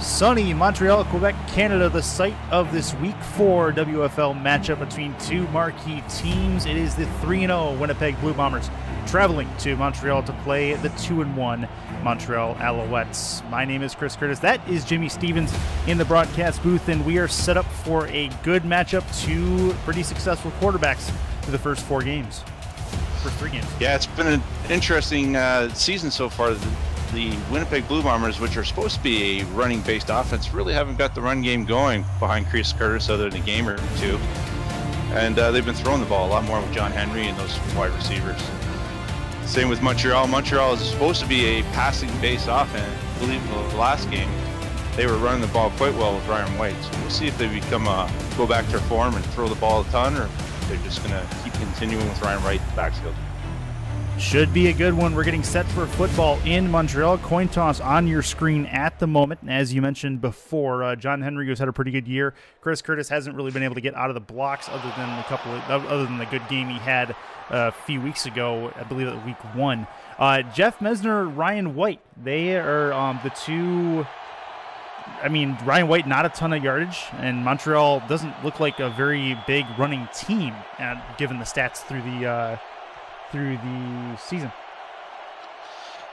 Sunny Montreal, Quebec, Canada, the site of this Week 4 WFL matchup between two marquee teams. It is the 3-0 Winnipeg Blue Bombers traveling to Montreal to play the 2-1 Montreal Alouettes. My name is Chris Curtis. That is Jimmy Stevens in the broadcast booth, and we are set up for a good matchup. Two pretty successful quarterbacks for the first three games. Yeah, it's been an interesting season so far. The Winnipeg Blue Bombers, which are supposed to be a running-based offense, really haven't got the run game going behind Chris Curtis other than a game or two. And they've been throwing the ball a lot more with John Henry and those wide receivers. Same with Montreal. Montreal is supposed to be a passing-based offense. I believe in the last game, they were running the ball quite well with Ryan White. So we'll see if they go back to their form and throw the ball a ton, or if they're just going to keep continuing with Ryan White in the backfield. Should be a good one. We're getting set for football in Montreal. Coin toss on your screen at the moment. As you mentioned before, John Henry has had a pretty good year. Chris Curtis hasn't really been able to get out of the blocks other than the good game he had a few weeks ago, I believe at week 1. Jeff Mesner, Ryan White, they are the two. I mean, Ryan White, not a ton of yardage, and Montreal doesn't look like a very big running team, given the stats through the season.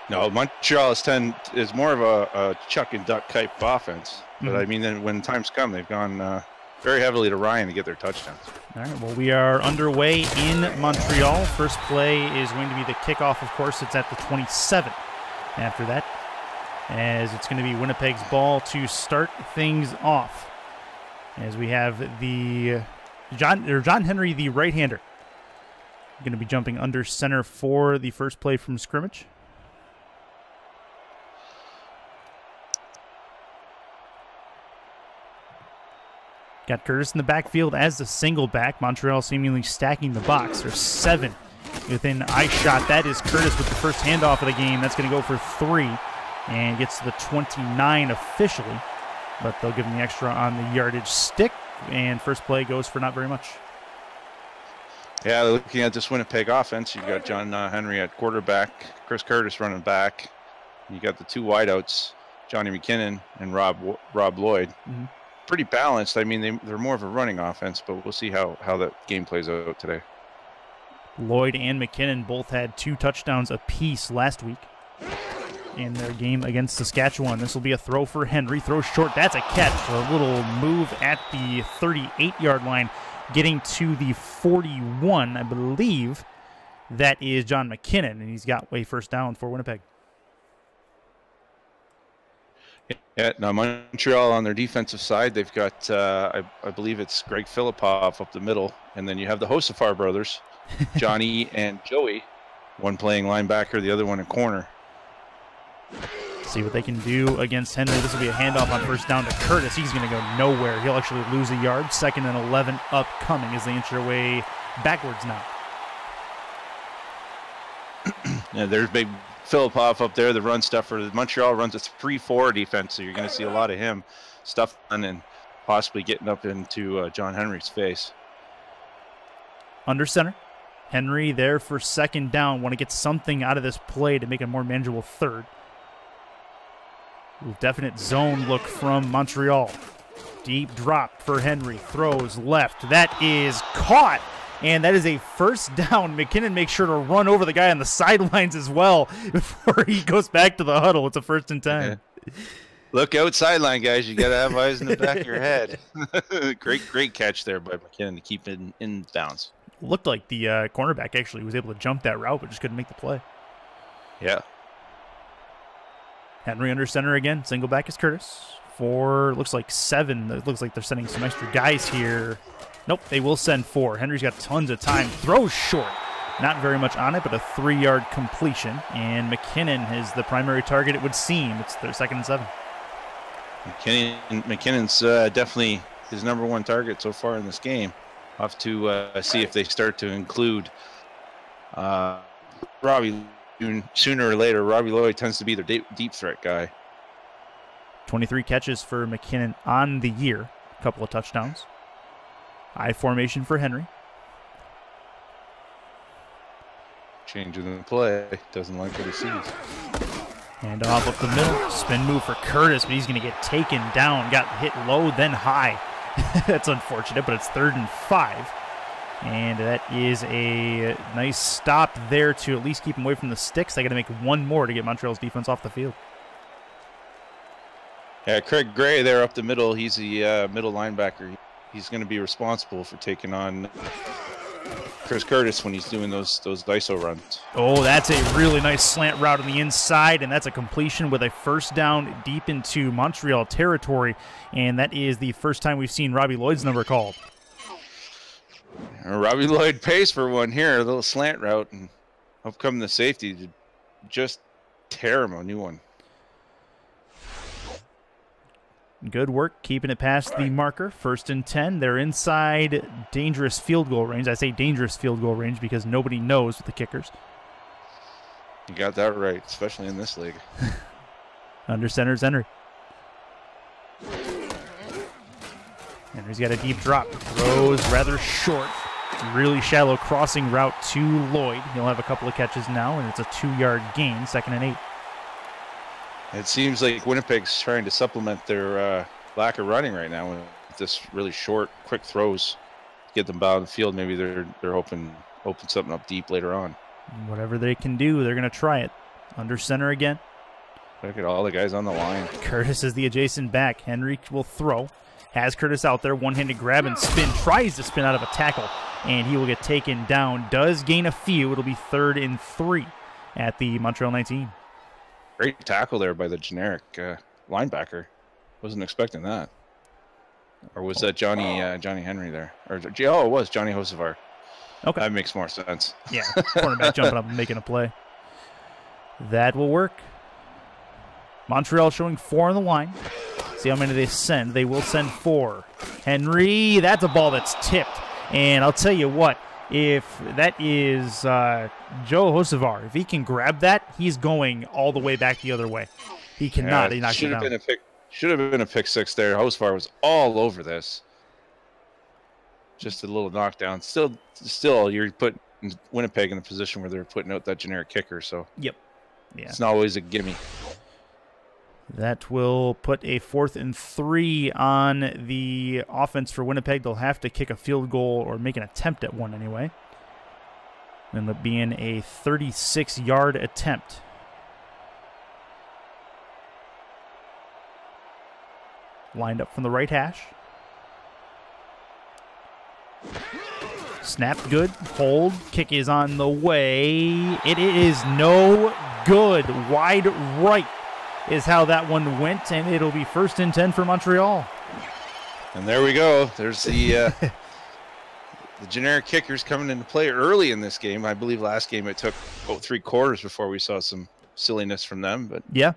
No, Montreal is more of a chuck and duck type offense. But I mean, then when times come, they've gone very heavily to Ryan to get their touchdowns. All right, well, we are underway in Montreal. First play is going to be the kickoff, of course. It's at the 27. After that, as it's going to be Winnipeg's ball to start things off. As we have the John Henry, the right-hander, going to be jumping under center for the first play from scrimmage. Got Curtis in the backfield as the single back. Montreal seemingly stacking the box. There's 7 within eye shot. That is Curtis with the first handoff of the game. That's going to go for 3 and gets to the 29 officially. But they'll give him the extra on the yardage stick. And first play goes for not very much. Yeah, looking at this Winnipeg offense, you've got John Henry at quarterback, Chris Curtis running back. You got the two wideouts, Johnny McKinnon and Rob Lloyd. Mm-hmm. Pretty balanced. I mean, they're more of a running offense, but we'll see how that game plays out today. Lloyd and McKinnon both had 2 touchdowns apiece last week in their game against Saskatchewan. This will be a throw for Henry. Throws short. That's a catch. A little move at the 38-yard line. Getting to the 41, I believe that is John McKinnon, and he's got a first down for Winnipeg. Yeah, now Montreal on their defensive side, they've got, I believe it's Greg Filipov up the middle, and then you have the Hosafar brothers, Johnny and Joey, one playing linebacker, the other one in corner. See what they can do against Henry. This will be a handoff on first down to Curtis. He's going to go nowhere. He'll actually lose a yard. 2nd and 11 upcoming as they inch their way backwards now. Yeah, there's big Filipov up there, the run stuffer. Montreal runs a 3-4 defense, so you're going to see a lot of him stuffing and possibly getting up into John Henry's face. Under center. Henry there for 2nd down. Want to get something out of this play to make a more manageable 3rd. Definite zone look from Montreal. Deep drop for Henry. Throws left. That is caught. And that is a first down. McKinnon makes sure to run over the guy on the sidelines as well before he goes back to the huddle. It's a 1st and 10. Yeah. Look out sideline, guys. You got to have eyes in the back of your head. Great catch there by McKinnon to keep it in bounds. Looked like the cornerback actually was able to jump that route, but just couldn't make the play. Yeah. Henry under center again. Single back is Curtis. 4, looks like 7. It looks like they're sending some extra guys here. Nope, they will send 4. Henry's got tons of time. Throws short. Not very much on it, but a 3-yard completion. And McKinnon is the primary target, it would seem. It's their 2nd and 7. McKinnon's definitely his #1 target so far in this game. I'll have to see if they start to include Robbie. Sooner or later, Robbie Lloyd tends to be their deep threat guy. 23 catches for McKinnon on the year. A couple of touchdowns. I formation for Henry. Changing the play. Doesn't like what he sees. And off up the middle, spin move for Curtis, but he's going to get taken down. Got hit low, then high. That's unfortunate, but it's 3rd and 5. And that is a nice stop there to at least keep him away from the sticks. They got to make one more to get Montreal's defense off the field. Yeah, Craig Gray there up the middle. He's the middle linebacker. He's going to be responsible for taking on Chris Curtis when he's doing those ISO runs. Oh, that's a really nice slant route on the inside, and that's a completion with a first down deep into Montreal territory. And that is the first time we've seen Robbie Lloyd's number called. Robbie Lloyd pays for one here, a little slant route, and up come the safety to just tear him a new one. Good work keeping it past the marker. 1st and 10. They're inside dangerous field goal range. I say dangerous field goal range because nobody knows with the kickers. You got that right, especially in this league. Under center's Henry. Henry's got a deep drop. Throws rather short. Really shallow crossing route to Lloyd. He'll have a couple of catches now, and it's a 2-yard gain, 2nd and 8. It seems like Winnipeg's trying to supplement their lack of running right now with this really short, quick throws. Get them down the field. Maybe they're hoping open something up deep later on. Whatever they can do, they're going to try it. Under center again. Look at all the guys on the line. Curtis is the adjacent back. Henry will throw. Has Curtis out there. One-handed grab and spin. Tries to spin out of a tackle, and he will get taken down. Does gain a few. It'll be 3rd and 3 at the Montreal 19. Great tackle there by the generic linebacker. Wasn't expecting that. Or was that Johnny Henry there? Or it was Johnny Hosevar. Okay, that makes more sense. Yeah, cornerback jumping up and making a play. That will work. Montreal showing 4 on the line. See how many they send. They will send 4. Henry, that's a ball that's tipped. And I'll tell you what, if that is Joe Hosevar, if he can grab that, he's going all the way back the other way. He cannot. Yeah, he knocks it down. Should have been a pick 6 there. Hosevar was all over this. Just a little knockdown. Still, you're putting Winnipeg in a position where they're putting out that generic kicker. So yep, yeah, it's not always a gimme. That will put a 4th and 3 on the offense for Winnipeg. They'll have to kick a field goal or make an attempt at one anyway. End up being a 36-yard attempt. Lined up from the right hash. Snapped good. Hold. Kick is on the way. It is no good. Wide right is how that one went, and it'll be 1st and 10 for Montreal. And there we go. There's the the generic kickers coming into play early in this game. I believe last game it took about 3 quarters before we saw some silliness from them. But yeah,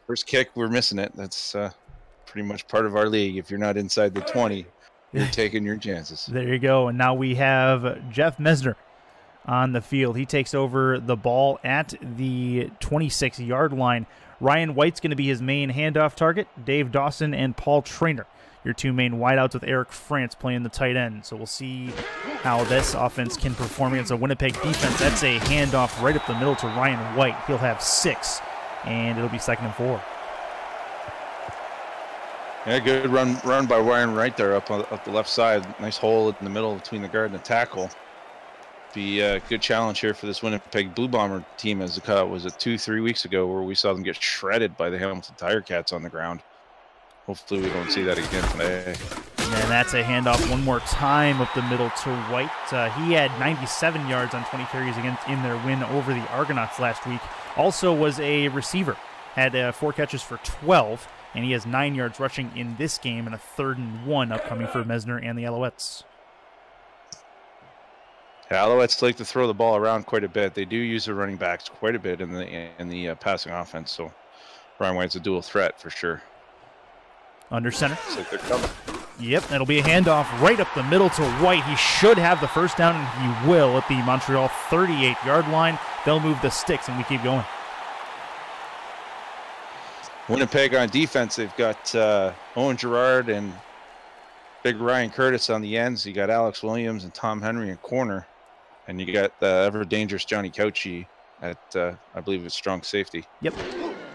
first kick, we're missing it. That's pretty much part of our league. If you're not inside the 20, you're taking your chances. There you go. And now we have Jeff Mesner on the field. He takes over the ball at the 26-yard line. Ryan White's going to be his main handoff target. Dave Dawson and Paul Traynor, your 2 main wideouts, with Eric France playing the tight end. So we'll see how this offense can perform against a Winnipeg defense. That's a handoff right up the middle to Ryan White. He'll have 6, and it'll be 2nd and 4. Yeah, good run by Ryan Wright there up the left side. Nice hole in the middle between the guard and the tackle. Be a good challenge here for this Winnipeg Blue Bomber team, as it was 2-3 weeks ago where we saw them get shredded by the Hamilton Tiger Cats on the ground. Hopefully we don't see that again today. And that's a handoff one more time up the middle to White. He had 97 yards on 20 carries in their win over the Argonauts last week. Also was a receiver. Had 4 catches for 12, and he has 9 yards rushing in this game, and a 3rd and 1 upcoming for Mesner and the Alouettes. Yeah, Alouettes like to throw the ball around quite a bit. They do use their running backs quite a bit in the passing offense. So Ryan White's a dual threat for sure. Under center. Looks like they're coming. Yep, that'll be a handoff right up the middle to White. He should have the first down, and he will at the Montreal 38-yard line. They'll move the sticks, and we keep going. Winnipeg on defense, they've got Owen Girard and Big Ryan Curtis on the ends. You got Alex Williams and Tom Henry in corner. And you got the ever-dangerous Johnny Couchy at, I believe it's strong safety. Yep.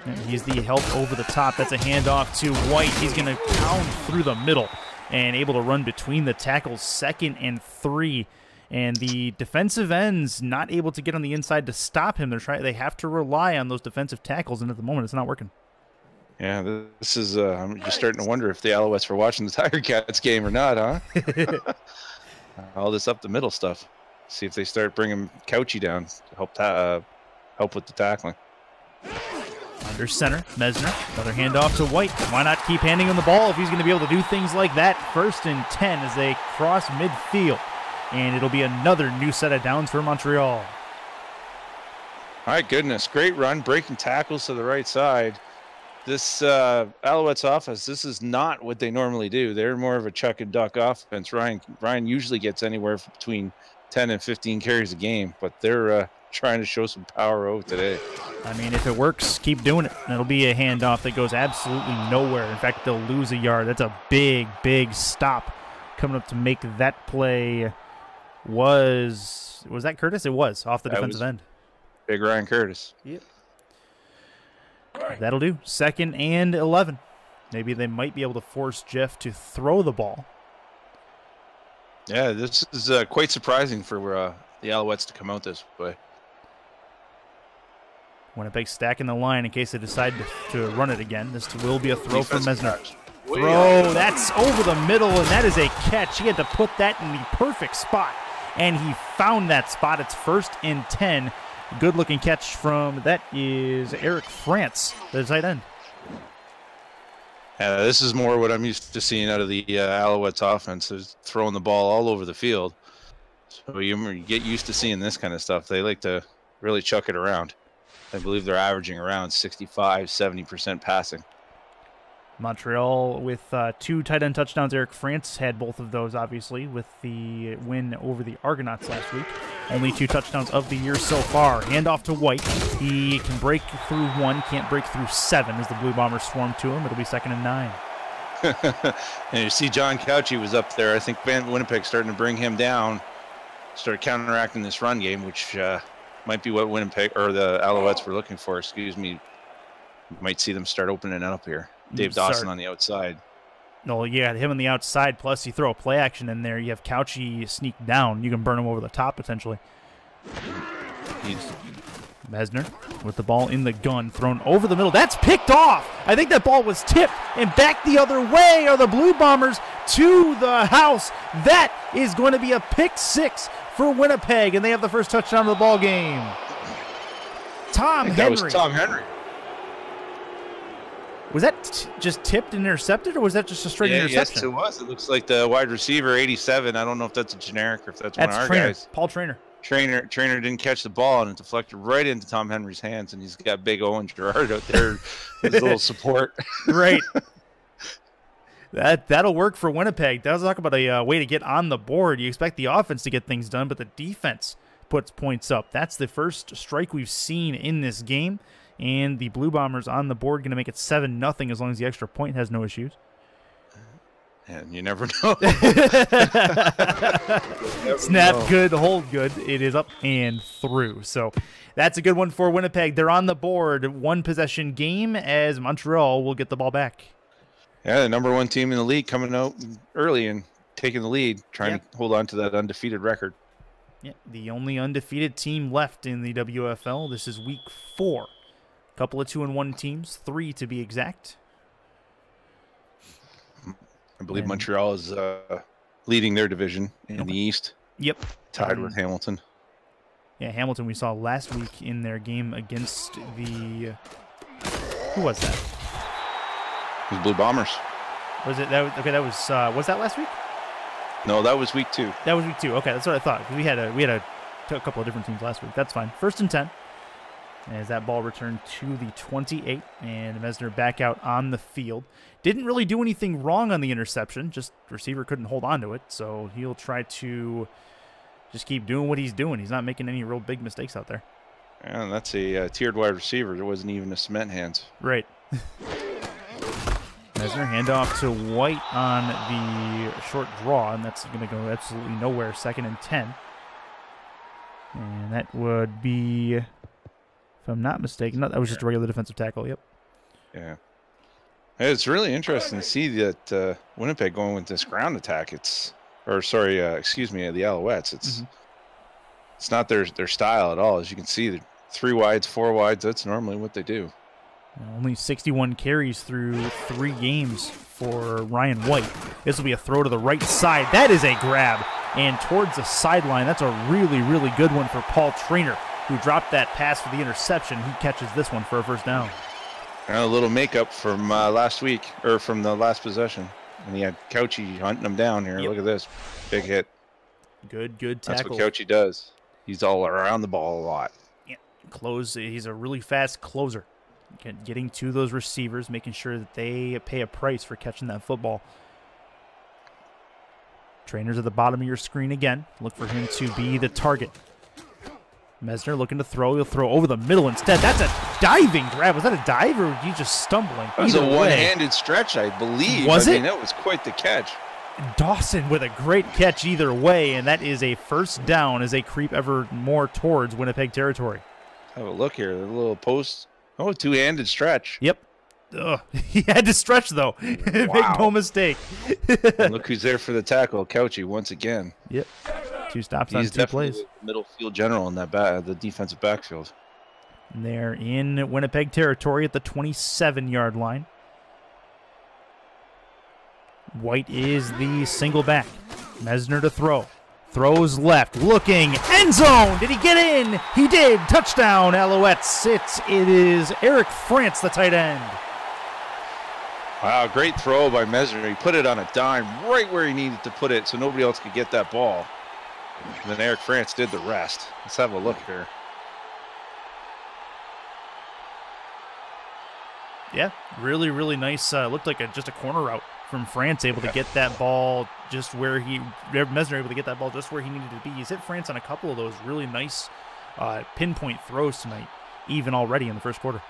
And he's the help over the top. That's a handoff to White. He's going to pound through the middle and able to run between the tackles, 2nd and 3. And the defensive ends not able to get on the inside to stop him. They have to rely on those defensive tackles, and at the moment it's not working. Yeah, this is. I'm just starting to wonder if the Alouettes were watching the Tiger Cats game or not, huh? All this up the middle stuff. See if they start bringing Couchy down to help with the tackling. Under center, Mesner. Another handoff to White. Why not keep handing him the ball if he's going to be able to do things like that? 1st and 10 as they cross midfield. And it'll be another new set of downs for Montreal. My goodness, great run, breaking tackles to the right side. This Alouettes offense, this is not what they normally do. They're more of a chuck and duck offense. Ryan usually gets anywhere between 10 and 15 carries a game, but they're trying to show some power over today. I mean, if it works, keep doing it. It'll be a handoff that goes absolutely nowhere. In fact, they'll lose a yard. That's a big, big stop coming up to make that play. Was that Curtis? It was off the defensive end. Big Ryan Curtis. Yep. That'll do. 2nd and 11. Maybe they might be able to force Jeff to throw the ball. Yeah, this is quite surprising for the Alouettes to come out this way. Winnipeg stacking the line in case they decide to run it again. This will be a throw from Mesner. Throw, that's over the middle, and that is a catch. He had to put that in the perfect spot, and he found that spot. It's 1st and 10. Good-looking catch that is Eric France, the tight end. This is more what I'm used to seeing out of the Alouettes offense, is throwing the ball all over the field. So you get used to seeing this kind of stuff. They like to really chuck it around. I believe they're averaging around 65, 70% passing. Montreal with 2 tight end touchdowns. Eric France had both of those, obviously, with the win over the Argonauts last week. Only 2 touchdowns of the year so far. Handoff to White. He can break through 1, can't break through 7 as the Blue Bombers swarm to him. It'll be 2nd and 9. And you see John Couchy was up there. I think Winnipeg starting to bring him down, start counteracting this run game, which might be what Winnipeg or the Alouettes were looking for. Excuse me. Might see them start opening it up here. Dave Dawson on the outside. No, yeah, him on the outside, plus you throw a play action in there. You have Couchy sneak down. You can burn him over the top, potentially. Mesner with the ball in the gun, thrown over the middle. That's picked off. I think that ball was tipped, and back the other way are the Blue Bombers to the house. That is going to be a pick 6 for Winnipeg, and they have the first touchdown of the ball game. Tom Henry. That was Tom Henry. Was that just tipped and intercepted, or was that just a straight interception? Yes, it was. It looks like the wide receiver, 87. I don't know if that's a generic or if that's one of our guys. Paul Trainer. Trainer didn't catch the ball, and it deflected right into Tom Henry's hands, and he's got big Owen Gerard out there as a little support. Right. That'll work for Winnipeg. That'll talk about a way to get on the board. You expect the offense to get things done, but the defense puts points up. That's the first strike we've seen in this game. And the Blue Bombers on the board, going to make it 7-0 as long as the extra point has no issues. And you never know. Snap good, hold good. It is up and through. So that's a good one for Winnipeg. They're on the board. 1-possession game as Montreal will get the ball back. Yeah, the #1 team in the league coming out early and taking the lead, trying to hold on to that undefeated record. Yeah, the only undefeated team left in the WFL. This is week 4. Couple of 2-1 teams, 3 to be exact. I believe Montreal is leading their division in the East. Yep. Tied with Hamilton. Yeah, Hamilton we saw last week in their game against the... Who was that? It was Blue Bombers. Was it? Okay, that was that last week? No, that was week 2. That was week 2. Okay, that's what I thought. We had a couple of different teams last week. That's fine. 1st and 10. As that ball returned to the 28, and Mesner back out on the field. Didn't really do anything wrong on the interception, just receiver couldn't hold on to it, so he'll try to just keep doing what he's doing. He's not making any real big mistakes out there. And that's a tiered wide receiver. There wasn't even a cement hands. Right. Mesner, handoff to White on the short draw, and that's going to go absolutely nowhere. 2nd and 10. And that would be... If I'm not mistaken. No, that was just a regular defensive tackle. Yep. Yeah. It's really interesting to see that Winnipeg going with this ground attack. Excuse me, the Alouettes. It's not their style at all. As you can see, 3 wides, 4 wides. That's normally what they do. Only 61 carries through 3 games for Ryan White. This will be a throw to the right side. That is a grab. And towards the sideline, that's a really, really good one for Paul Traynor, who dropped that pass for the interception. He catches this one for a first down. And a little makeup from last week, or from the last possession. And he had Couchy hunting him down here. Yep. Look at this. Big hit. Good tackle. That's what Couchy does. He's all around the ball a lot. Yeah. He's a really fast closer. Getting to those receivers, making sure that they pay a price for catching that football. Trainer's at the bottom of your screen again. Look for him to be the target. Mesner looking to throw. He'll throw over the middle instead. That's a diving grab. Was that a dive, or were you just stumbling? It was a one-handed stretch, I believe. Was it? I mean, that was quite the catch. Dawson with a great catch either way, and that is a first down as they creep ever more towards Winnipeg territory. Have a look here. The little post. Oh, two-handed stretch. Yep. Ugh. He had to stretch, though. Wow. Make no mistake. And look who's there for the tackle, Couchy, once again. Yep. 2 stops on 2 plays. He's the middle field general in the defensive backfield. And they're in Winnipeg territory at the 27-yard line. White is the single back. Mesner to throw. Throws left, looking, end zone. Did he get in? He did. Touchdown, Alouettes. It is Eric France, the tight end. Wow, great throw by Mesner. He put it on a dime right where he needed to put it so nobody else could get that ball. And then Eric France did the rest. Let's have a look here. Yeah, really, really nice. Looked like just a corner route from France, able to get that ball just where Mesner able to get that ball just where he needed to be. He's hit France on a couple of those really nice pinpoint throws tonight, even already in the first quarter.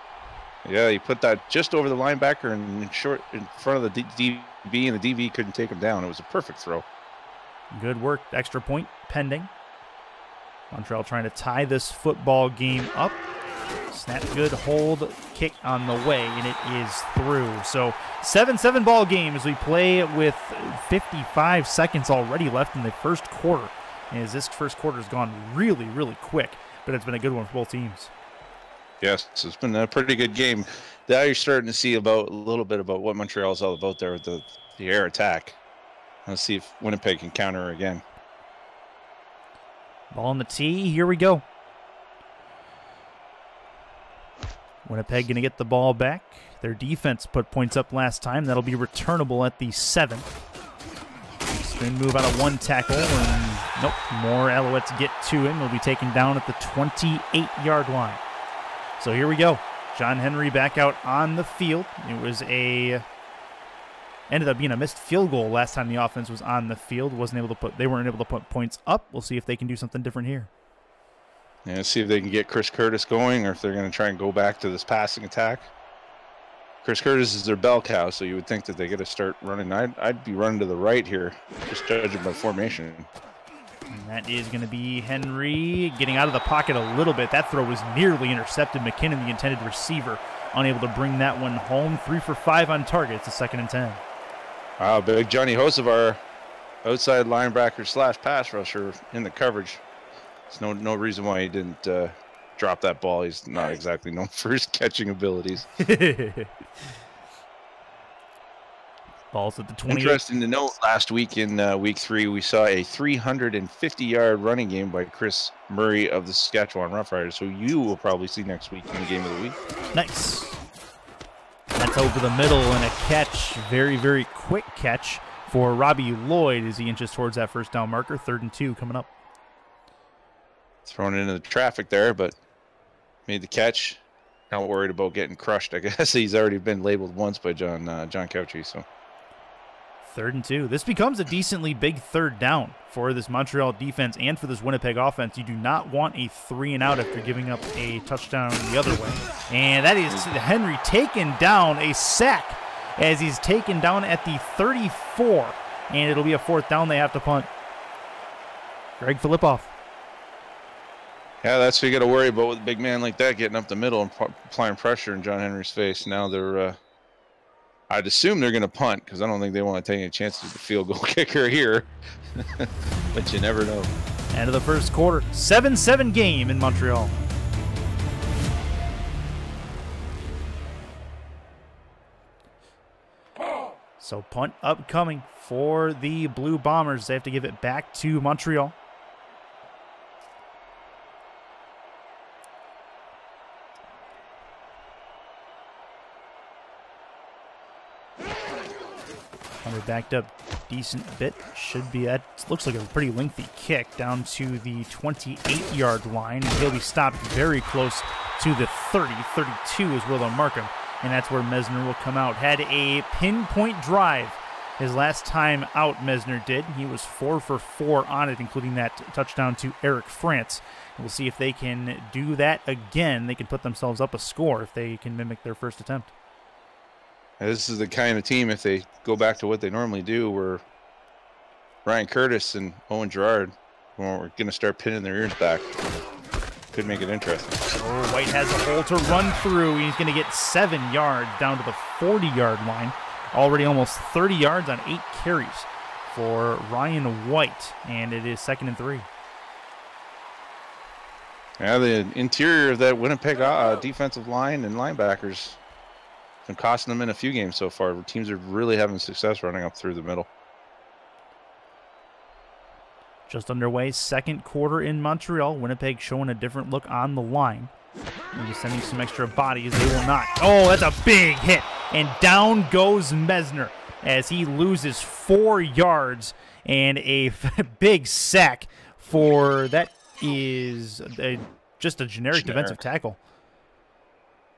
Yeah, he put that just over the linebacker and in front of the DB, and the DB couldn't take him down. It was a perfect throw. Good work. Extra point pending. Montreal trying to tie this football game up. Snap good, hold, kick on the way, and it is through. So 7-7 ball game as we play with 55 seconds already left in the first quarter. And as this first quarter has gone really, really quick, but it's been a good one for both teams. Yes, it's been a pretty good game. Now you're starting to see a little bit about what Montreal's all about there with the air attack. Let's see if Winnipeg can counter again. Ball on the tee. Here we go. Winnipeg going to get the ball back. Their defense put points up last time. That'll be returnable at the 7. Spin move out of 1 tackle. And nope, more Alouettes get to him. He'll be taken down at the 28-yard line. So here we go. John Henry back out on the field. It was ended up being a missed field goal last time the offense was on the field. They weren't able to put points up. We'll see if they can do something different here. Yeah, see if they can get Chris Curtis going, or if they're going to try and go back to this passing attack. Chris Curtis is their bell cow, so you would think that they got to start running. I'd be running to the right here, just judging by formation. And that is going to be Henry getting out of the pocket a little bit. That throw was nearly intercepted. McKinnon, the intended receiver, unable to bring that one home. 3 for 5 on target. It's a 2nd and 10. Wow, big Johnny Hosevar, outside linebacker / pass rusher in the coverage. There's no reason why he didn't drop that ball. He's not exactly known for his catching abilities. Ball's at the 20. Interesting to note, last week in week 3, we saw a 350-yard running game by Chris Murray of the Saskatchewan Roughriders, who you will probably see next week in the game of the week. Nice. That's over the middle and a catch, very, very quick catch for Robbie Lloyd as he inches towards that first down marker. 3rd and 2 coming up. Thrown into the traffic there, but made the catch. Not worried about getting crushed. I guess he's already been labeled once by John Couchy. So 3rd and 2. This becomes a decently big 3rd down for this Montreal defense and for this Winnipeg offense. You do not want a 3-and-out after giving up a touchdown the other way. And that is Henry taken down, a sack, as he's taken down at the 34. And it'll be a 4th down. They have to punt. Greg Filipoff. Yeah, that's what you got to worry about with a big man like that getting up the middle and applying pressure in John Henry's face. Now they're, I'd assume they're going to punt because I don't think they want to take any chances with the field goal kicker here. But you never know. End of the first quarter, 7-7 game in Montreal. So punt upcoming for the Blue Bombers. They have to give it back to Montreal. Hunter backed up decent bit. Should be, that looks like a pretty lengthy kick down to the 28-yard line. And he'll be stopped very close to the 30. 32 is where they'll mark him. And that's where Mesner will come out. Had a pinpoint drive his last time out, Mesner did. He was 4 for 4 on it, including that touchdown to Eric France. We'll see if they can do that again. They can put themselves up a score if they can mimic their first attempt. This is the kind of team, if they go back to what they normally do, where Ryan Curtis and Owen Girard are going to start pinning their ears back. Could make it interesting. Oh, White has a hole to run through. He's going to get 7 yards down to the 40-yard line. Already almost 30 yards on 8 carries for Ryan White, and it is 2nd and 3. Yeah, the interior of that Winnipeg defensive line and linebackers been costing them in a few games so far. Teams are really having success running up through the middle. Just underway, second quarter in Montreal. Winnipeg showing a different look on the line. Maybe sending some extra bodies. They will not. Oh, that's a big hit. And down goes Mesner as he loses 4 yards and a big sack for, that is just a generic defensive tackle.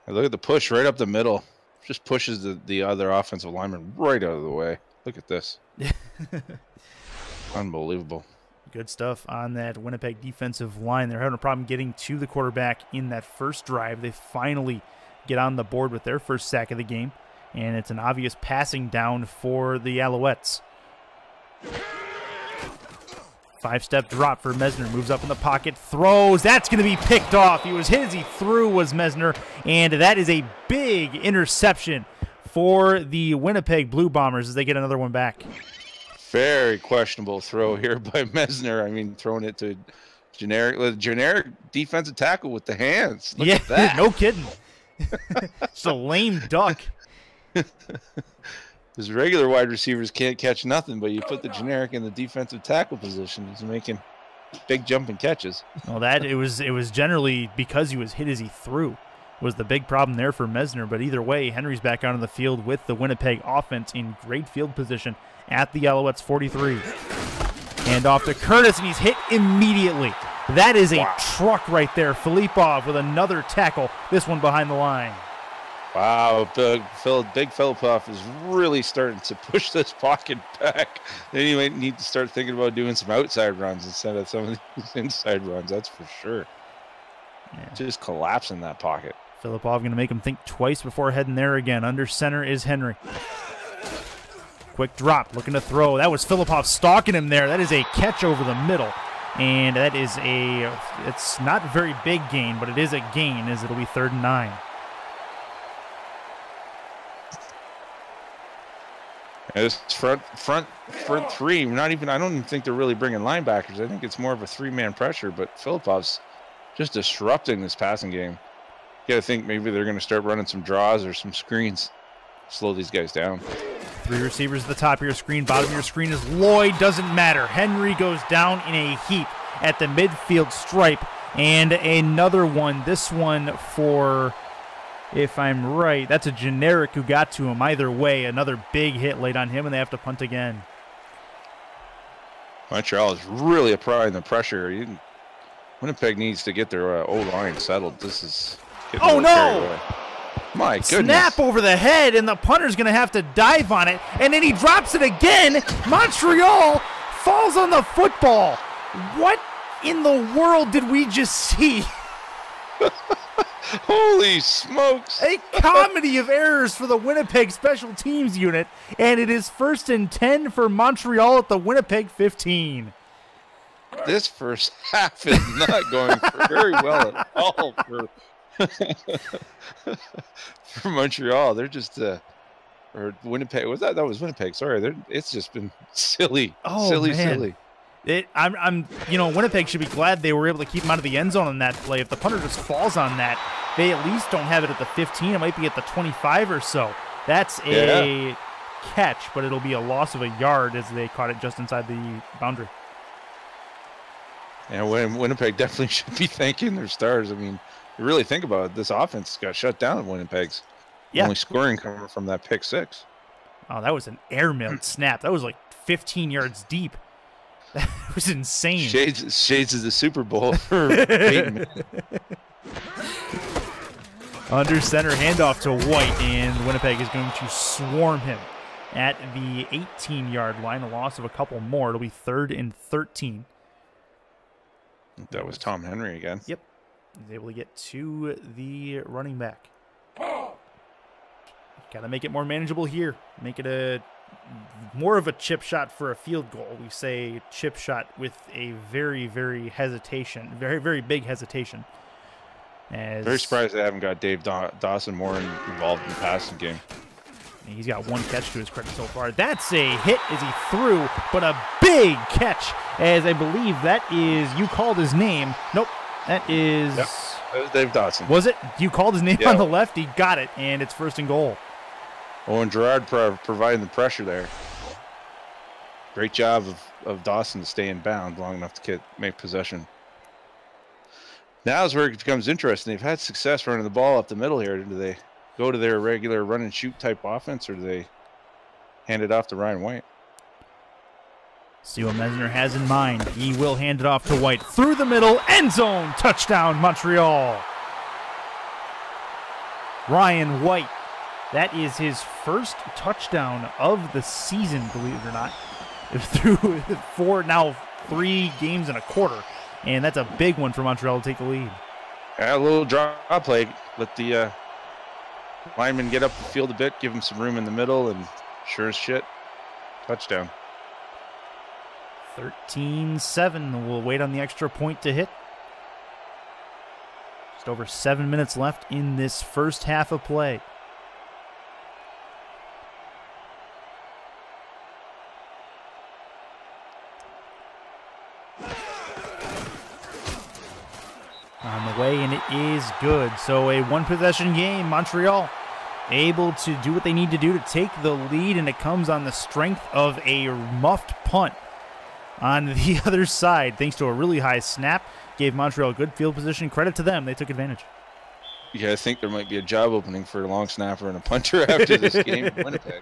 And look at the push right up the middle. Just pushes the other offensive lineman right out of the way. Look at this. Unbelievable. Good stuff on that Winnipeg defensive line. They're having a problem getting to the quarterback in that first drive. They finally get on the board with their first sack of the game, and it's an obvious passing down for the Alouettes. 5-step drop for Mesner. Moves up in the pocket, throws. That's going to be picked off. He was hit as he threw, was Mesner, and that is a big interception for the Winnipeg Blue Bombers as they get another one back. Very questionable throw here by Mesner. I mean, throwing it to generic defensive tackle with the hands. Look at that. No kidding. It's a lame duck. His regular wide receivers can't catch nothing, but you put the generic in the defensive tackle position. He's making big jumping catches. Well, it was generally because he was hit as he threw was the big problem there for Mesner. But either way, Henry's back out on the field with the Winnipeg offense in great field position at the Alouettes 43. And off to Curtis, and he's hit immediately. That is a truck right there. Filipov with another tackle, this one behind the line. Wow, Big Filipov is really starting to push this pocket back. Then you might need to start thinking about doing some outside runs instead of some of these inside runs, that's for sure. Yeah. Just collapsing that pocket. Filipov going to make him think twice before heading there again. Under center is Henry. Quick drop, looking to throw. That was Filipov stalking him there. That is a catch over the middle. And that is it's not a very big gain, but it is a gain as it'll be 3rd and 9. Yeah, this front three, I don't even think they're really bringing linebackers. I think it's more of a 3-man pressure, but Filipov's just disrupting this passing game. You got to think maybe they're going to start running some draws or some screens. Slow these guys down. 3 receivers at the top of your screen. Bottom of your screen is Lloyd. Doesn't matter. Henry goes down in a heap at the midfield stripe. And another one. This one for, if I'm right, that's a generic who got to him. Either way, another big hit laid on him, and they have to punt again. Montreal is really applying the pressure. Winnipeg needs to get their O-line settled. This is getting oh, no! My goodness. Snap over the head, and the punter's going to have to dive on it, and then he drops it again. Montreal falls on the football. What in the world did we just see? Holy smokes. A comedy of errors for the Winnipeg special teams unit, and it is 1st and 10 for Montreal at the Winnipeg 15. this first half is not going very well at all for Montreal. They're just or Winnipeg. Was that was Winnipeg? Sorry, it's just been silly, silly. I'm Winnipeg should be glad they were able to keep him out of the end zone on that play. If the punter just falls on that, they at least don't have it at the 15. It might be at the 25 or so. That's a catch, but it'll be a loss of a yard as they caught it just inside the boundary. And Winnipeg definitely should be thanking their stars. I mean, you really think about it, this offense got shut down at Winnipeg's. Only scoring coming from that pick six. Oh, that was an airmailed snap. That was like 15 yards deep. That was insane. Shades of the Super Bowl for Peyton. Under center, handoff to White, and Winnipeg is going to swarm him at the 18-yard line. A loss of a couple more. It'll be 3rd and 13. That was Tom Henry again. Yep. He's able to get to the running back. Got to make it more manageable here. Make it more of a chip shot for a field goal. We say chip shot with a very, very hesitation. Very, very big hesitation. Very surprised they haven't got Dave Dawson more involved in the passing game. He's got one catch to his credit so far. That's a hit as he threw, but a big catch, as I believe that is, you called his name. Nope, that is... Yep, that was Dave Dawson. Was it? You called his name on the left. He got it, and it's 1st and goal. Oh, and Gerard providing the pressure there. Great job of Dawson to stay in bounds long enough to make possession. Now is where it becomes interesting. They've had success running the ball up the middle here. Do they go to their regular run and shoot type offense, or do they hand it off to Ryan White? See what Mesner has in mind. He will hand it off to White through the middle, end zone, touchdown Montreal. Ryan White. That is his first touchdown of the season, believe it or not. Through 3 games and a quarter. And that's a big one for Montreal to take the lead. A little draw play. Let the lineman get up the field a bit, give him some room in the middle, and sure as shit, touchdown. 13-7. We'll wait on the extra point to hit. Just over 7 minutes left in this first half of play. On the way, and it is good. So a one-possession game. Montreal able to do what they need to do to take the lead, and it comes on the strength of a muffed punt on the other side. Thanks to a really high snap, gave Montreal good field position. Credit to them. They took advantage. Yeah, I think there might be a job opening for a long snapper and a punter after this game in Winnipeg.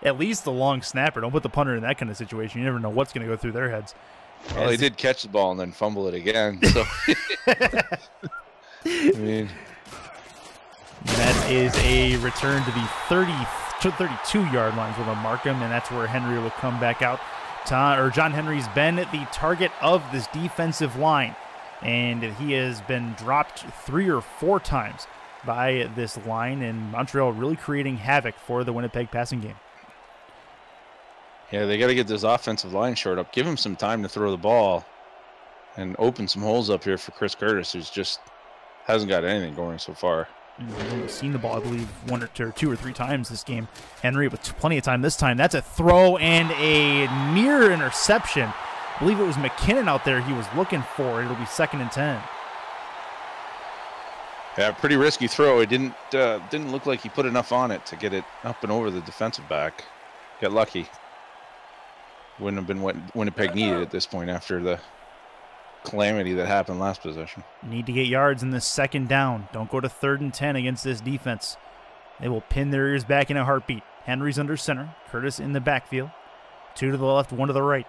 At least the long snapper. Don't put the punter in that kind of situation. You never know what's going to go through their heads. Well, they did catch the ball and then fumble it again. So, I mean, that is a return to the 32-yard line. We're going to mark him, and that's where Henry will come back out. John Henry's been the target of this defensive line, and he has been dropped 3 or 4 times by this line, and Montreal really creating havoc for the Winnipeg passing game. Yeah, they got to get this offensive line short up. Give him some time to throw the ball and open some holes up here for Chris Curtis, who's just hasn't got anything going so far. We've only seen the ball, I believe, 2 or 3 times this game. Henry with plenty of time this time. That's a throw and a near interception. I believe it was McKinnon out there he was looking for. It'll be 2nd and 10. Yeah, pretty risky throw. It didn't look like he put enough on it to get it up and over the defensive back. Got lucky. Wouldn't have been what Winnipeg needed at this point after the calamity that happened last possession. Need to get yards in this 2nd down. Don't go to 3rd and 10 against this defense. They will pin their ears back in a heartbeat. Henry's under center. Curtis in the backfield. 2 to the left, 1 to the right.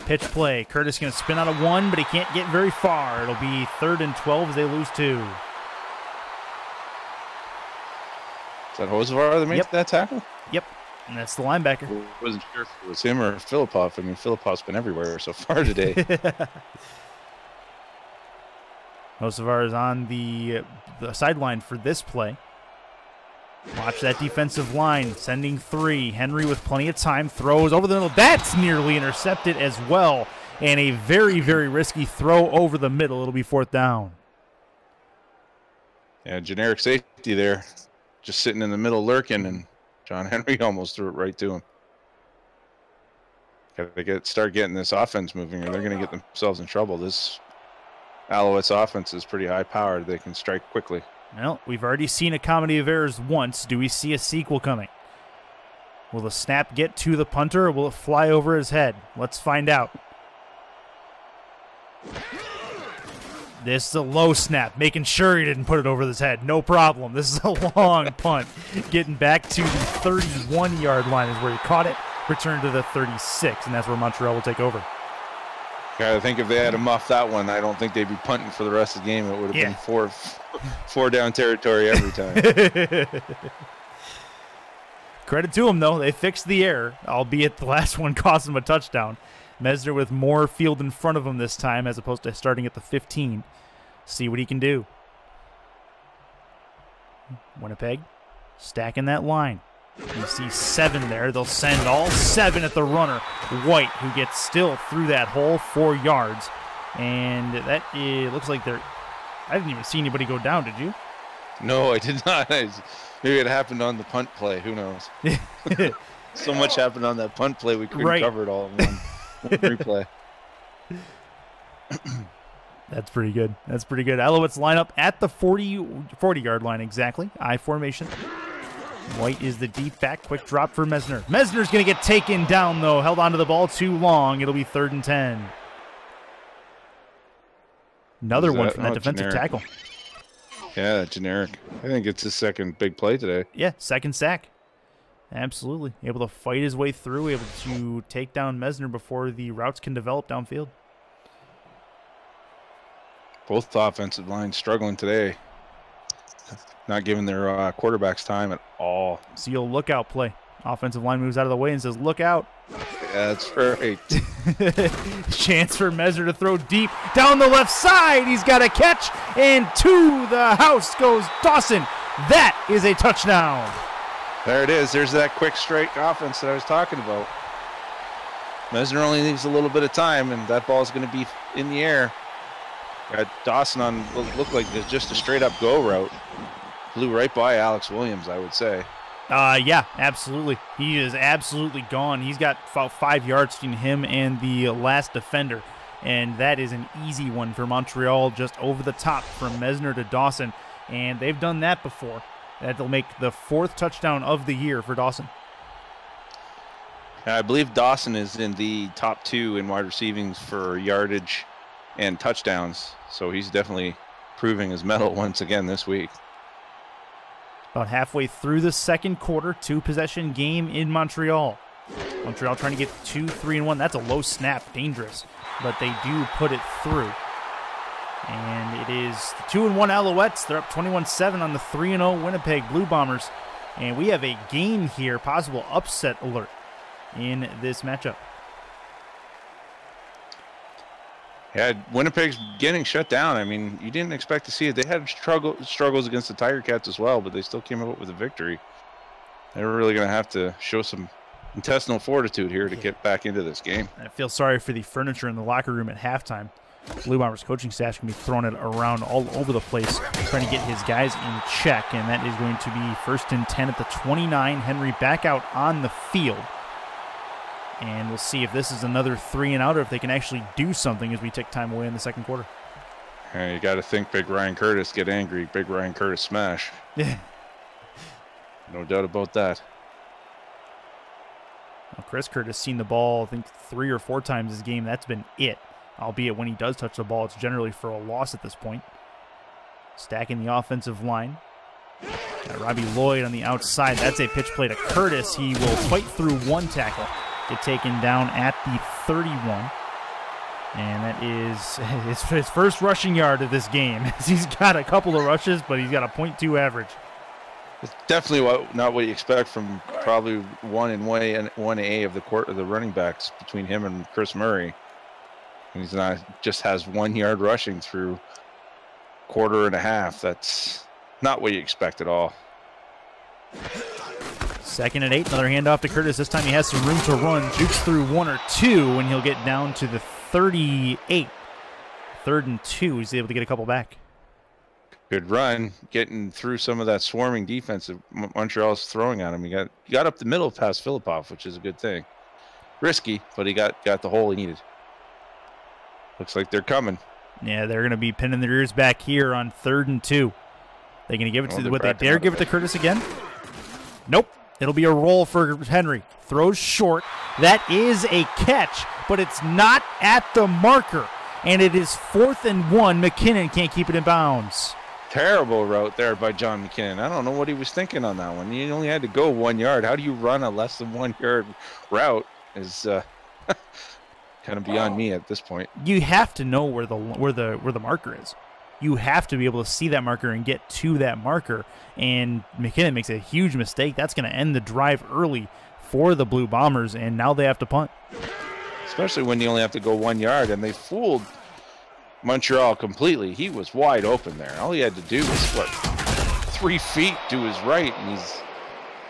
Pitch play. Curtis going to spin out of 1, but he can't get very far. It'll be 3rd and 12 as they lose 2. Is that Hosevar that made that tackle? Yep. And that's the linebacker. I wasn't sure if it was him or Philippov. I mean, Philippov's been everywhere so far today. Hosevar is on the sideline for this play. Watch that defensive line, sending 3. Henry with plenty of time, throws over the middle. That's nearly intercepted as well. And a very, very risky throw over the middle. It'll be 4th down. Yeah, generic safety there. Just sitting in the middle lurking, and John Henry almost threw it right to him. Got to start getting this offense moving, or they're going to get themselves in trouble. This Alouettes offense is pretty high-powered. They can strike quickly. Well, we've already seen a comedy of errors once. Do we see a sequel coming? Will the snap get to the punter, or will it fly over his head? Let's find out. This is a low snap, making sure he didn't put it over his head. No problem. This is a long punt. Getting back to the 31-yard line is where he caught it. Return to the 36, and that's where Montreal will take over. I think if they had him off that one, I don't think they'd be punting for the rest of the game. It would have been four down territory every time. Credit to them, though. They fixed the error, albeit the last one cost them a touchdown. Mesner with more field in front of him this time as opposed to starting at the 15. See what he can do. Winnipeg stacking that line. You see 7 there. They'll send all 7 at the runner. White, who gets still through that hole 4 yards. And that looks like they're... I didn't even see anybody go down, did you? No, I did not. Maybe it happened on the punt play. Who knows? So much happened on that punt play, we couldn't cover it all in one replay. That's pretty good. That's pretty good. Alouettes line up at the 40-yard line exactly. I formation. White is the deep back. Quick drop for Mesner. Mesner's going to get taken down, though. Held onto the ball too long. It'll be 3rd and 10. Another one from that defensive tackle. Yeah, generic. I think it's his second big play today. Yeah, second sack. Absolutely. Able to fight his way through, able to take down Mesner before the routes can develop downfield. Both offensive lines struggling today. Not giving their quarterbacks time at all. Seal lookout play. Offensive line moves out of the way and says, look out. Yeah, that's right. Chance for Mesner to throw deep down the left side. He's got a catch, and to the house goes Dawson. That is a touchdown. There it is. There's that quick straight offense that I was talking about. Mesner only needs a little bit of time, and that ball is going to be in the air. Got Dawson on what looked like just a straight-up go route. Flew right by Alex Williams, I would say. Yeah, absolutely. He is absolutely gone. He's got about 5 yards between him and the last defender, and that is an easy one for Montreal, just over the top from Mesner to Dawson, and they've done that before. That'll make the 4th touchdown of the year for Dawson. I believe Dawson is in the top 2 in wide receiving for yardage and touchdowns, so he's definitely proving his mettle once again this week. About halfway through the second quarter, 2-possession game in Montreal. Montreal trying to get 2, 3, and 1. That's a low snap, dangerous, but they do put it through. And it is 2-1 Alouettes. They're up 21-7 on the 3-0 Winnipeg Blue Bombers. And we have a game here, possible upset alert in this matchup. Yeah, Winnipeg's getting shut down. I mean, you didn't expect to see it. They had struggles against the Tiger Cats as well, but they still came up with a victory. They were really going to have to show some intestinal fortitude here to get back into this game. I feel sorry for the furniture in the locker room at halftime. Blue Bombers coaching staff can be throwing it around all over the place, trying to get his guys in check, and that is going to be 1st and 10 at the 29. Henry back out on the field. And we'll see if this is another 3 and out or if they can actually do something as we take time away in the second quarter. Yeah, you got to think Big Ryan Curtis get angry. Big Ryan Curtis smash. Yeah. No doubt about that. Well, Chris Curtis seen the ball, I think, 3 or 4 times this game. That's been it. Albeit when he does touch the ball, it's generally for a loss at this point. Stacking the offensive line. Got Robbie Lloyd on the outside. That's a pitch play to Curtis. He will fight through 1 tackle. Get taken down at the 31. And that is his first rushing yard of this game. He's got a couple of rushes, but he's got a .2 average. It's definitely not what you expect from probably 1 and 1A of the running backs between him and Chris Murray. And he's not just has 1 yard rushing through quarter and a half. That's not what you expect at all. 2nd and 8, another handoff to Curtis. This time he has some room to run. Jukes through 1 or 2, and he'll get down to the 38. 3rd and 2, he's able to get a couple back. Good run, getting through some of that swarming defense that Montreal's throwing at him. He got up the middle past Filipov, which is a good thing. Risky, but he got the hole he needed. Looks like they're coming. Yeah, they're going to be pinning their ears back here on 3rd and 2. They're going to give it to, would they dare give it to Curtis again? Nope. It'll be a roll for Henry. Throws short. That is a catch, but it's not at the marker. And it is 4th and 1. McKinnon can't keep it in bounds. Terrible route there by John McKinnon. I don't know what he was thinking on that one. He only had to go 1 yard. How do you run a less than 1 yard route is kind of beyond me at this point. You have to know where the marker is. You have to be able to see that marker and get to that marker. And McKinnon makes a huge mistake. That's going to end the drive early for the Blue Bombers, and now they have to punt. Especially when you only have to go 1 yard, and they fooled Montreal completely. He was wide open there. All he had to do was, 3 feet to his right, and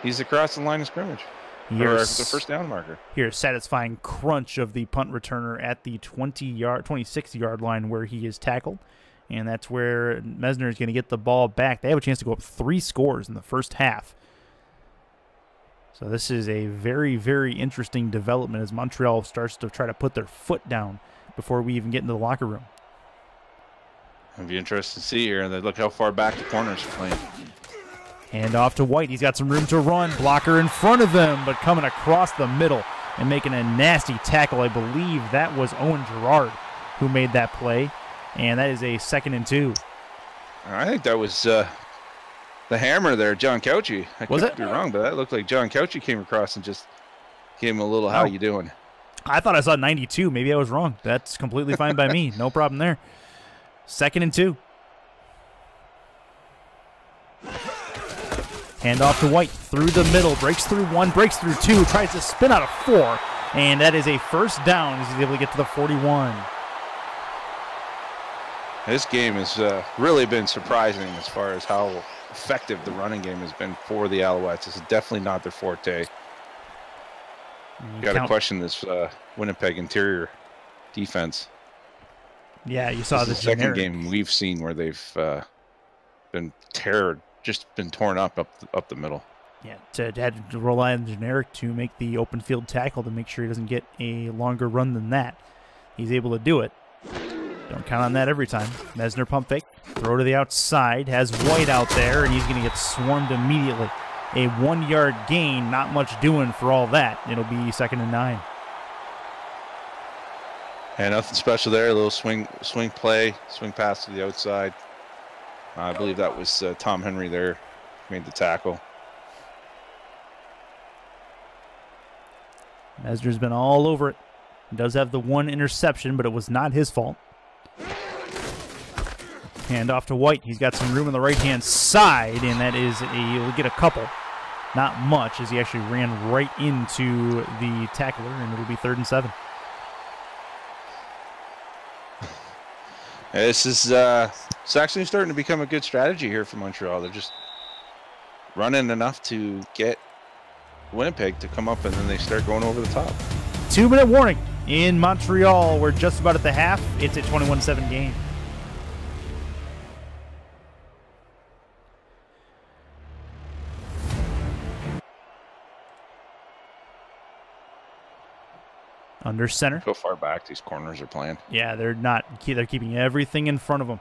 he's across the line of scrimmage. Or the first down marker. Here's a satisfying crunch of the punt returner at the 26-yard line where he is tackled. And that's where Mesner is going to get the ball back. They have a chance to go up 3 scores in the first half. So this is a very, very interesting development as Montreal starts to try to put their foot down before we even get into the locker room. It'll be interesting to see here. And look how far back the corners are playing. Hand off to White. He's got some room to run. Blocker in front of him, but coming across the middle and making a nasty tackle. I believe that was Owen Girard who made that play. And that is a 2nd and 2. I think that was the hammer there, John Couchy. I could be wrong, but that looked like John Couchy came across and just gave him a little, how you doing? I thought I saw 92. Maybe I was wrong. That's completely fine by me. No problem there. 2nd and 2. Hand off to White through the middle. Breaks through 1, breaks through 2. Tries to spin out of 4. And that is a first down as he's able to get to the 41. This game has really been surprising as far as how effective the running game has been for the Alouettes. This is definitely not their forte. Got to question this Winnipeg interior defense. Yeah, you saw the second game we've seen where they've been torn up the middle. Yeah, had to rely on the generic to make the open field tackle to make sure he doesn't get a longer run than that. He's able to do it. Don't count on that every time. Mesner pump fake. Throw to the outside. Has White out there, and he's going to get swarmed immediately. A 1-yard gain. Not much doing for all that. It'll be 2nd and 9. And nothing special there. A little swing play. Swing pass to the outside. I believe that was Tom Henry there. Made the tackle. Mesner's been all over it. He does have the 1 interception, but it was not his fault. Hand off to White. He's got some room on the right-hand side, and that is he'll get a couple. Not much, as he actually ran right into the tackler, and it'll be 3rd and 7. This is it's actually starting to become a good strategy here for Montreal. They're just running enough to get Winnipeg to come up, and then they start going over the top. 2-minute warning in Montreal. We're just about at the half. It's a 21-7 game. Under center. How far back these corners are playing. Yeah, they're keeping everything in front of them.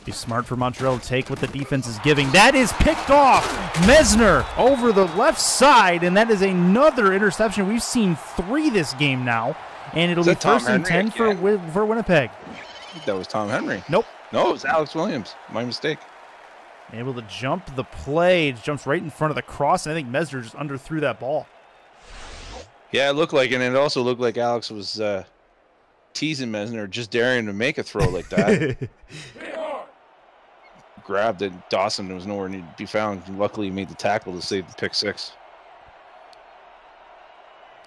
Be smart for Montreal to take what the defense is giving. That is picked off. Mesner over the left side, and that is another interception. We've seen 3 this game now, and it'll be 1st and 10 for Winnipeg. I think that was Tom Henry. Nope. No, it was Alex Williams. My mistake. Able to jump the play. It jumps right in front of the cross, and I think Mesner just underthrew that ball. Yeah, it looked like, and it also looked like Alex was teasing Mesner, just daring to make a throw like that. Grabbed it. Dawson was nowhere near to be found. Luckily, he made the tackle to save the pick 6.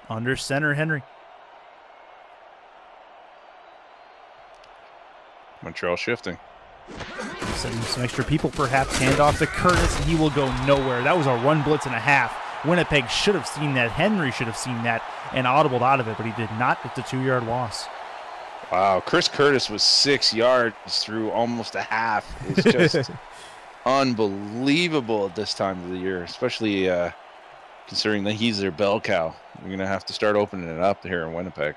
Under center, Henry. Montreal shifting. Sending some extra people, perhaps. Handoff to Curtis. He will go nowhere. That was a run blitz and a half. Winnipeg should have seen that. Henry should have seen that and audibled out of it, but he did not. It's a 2-yard loss. Wow, Chris Curtis was 6 yards through almost a half. It's just unbelievable at this time of the year, especially considering that he's their bell cow. You're going to have to start opening it up here in Winnipeg.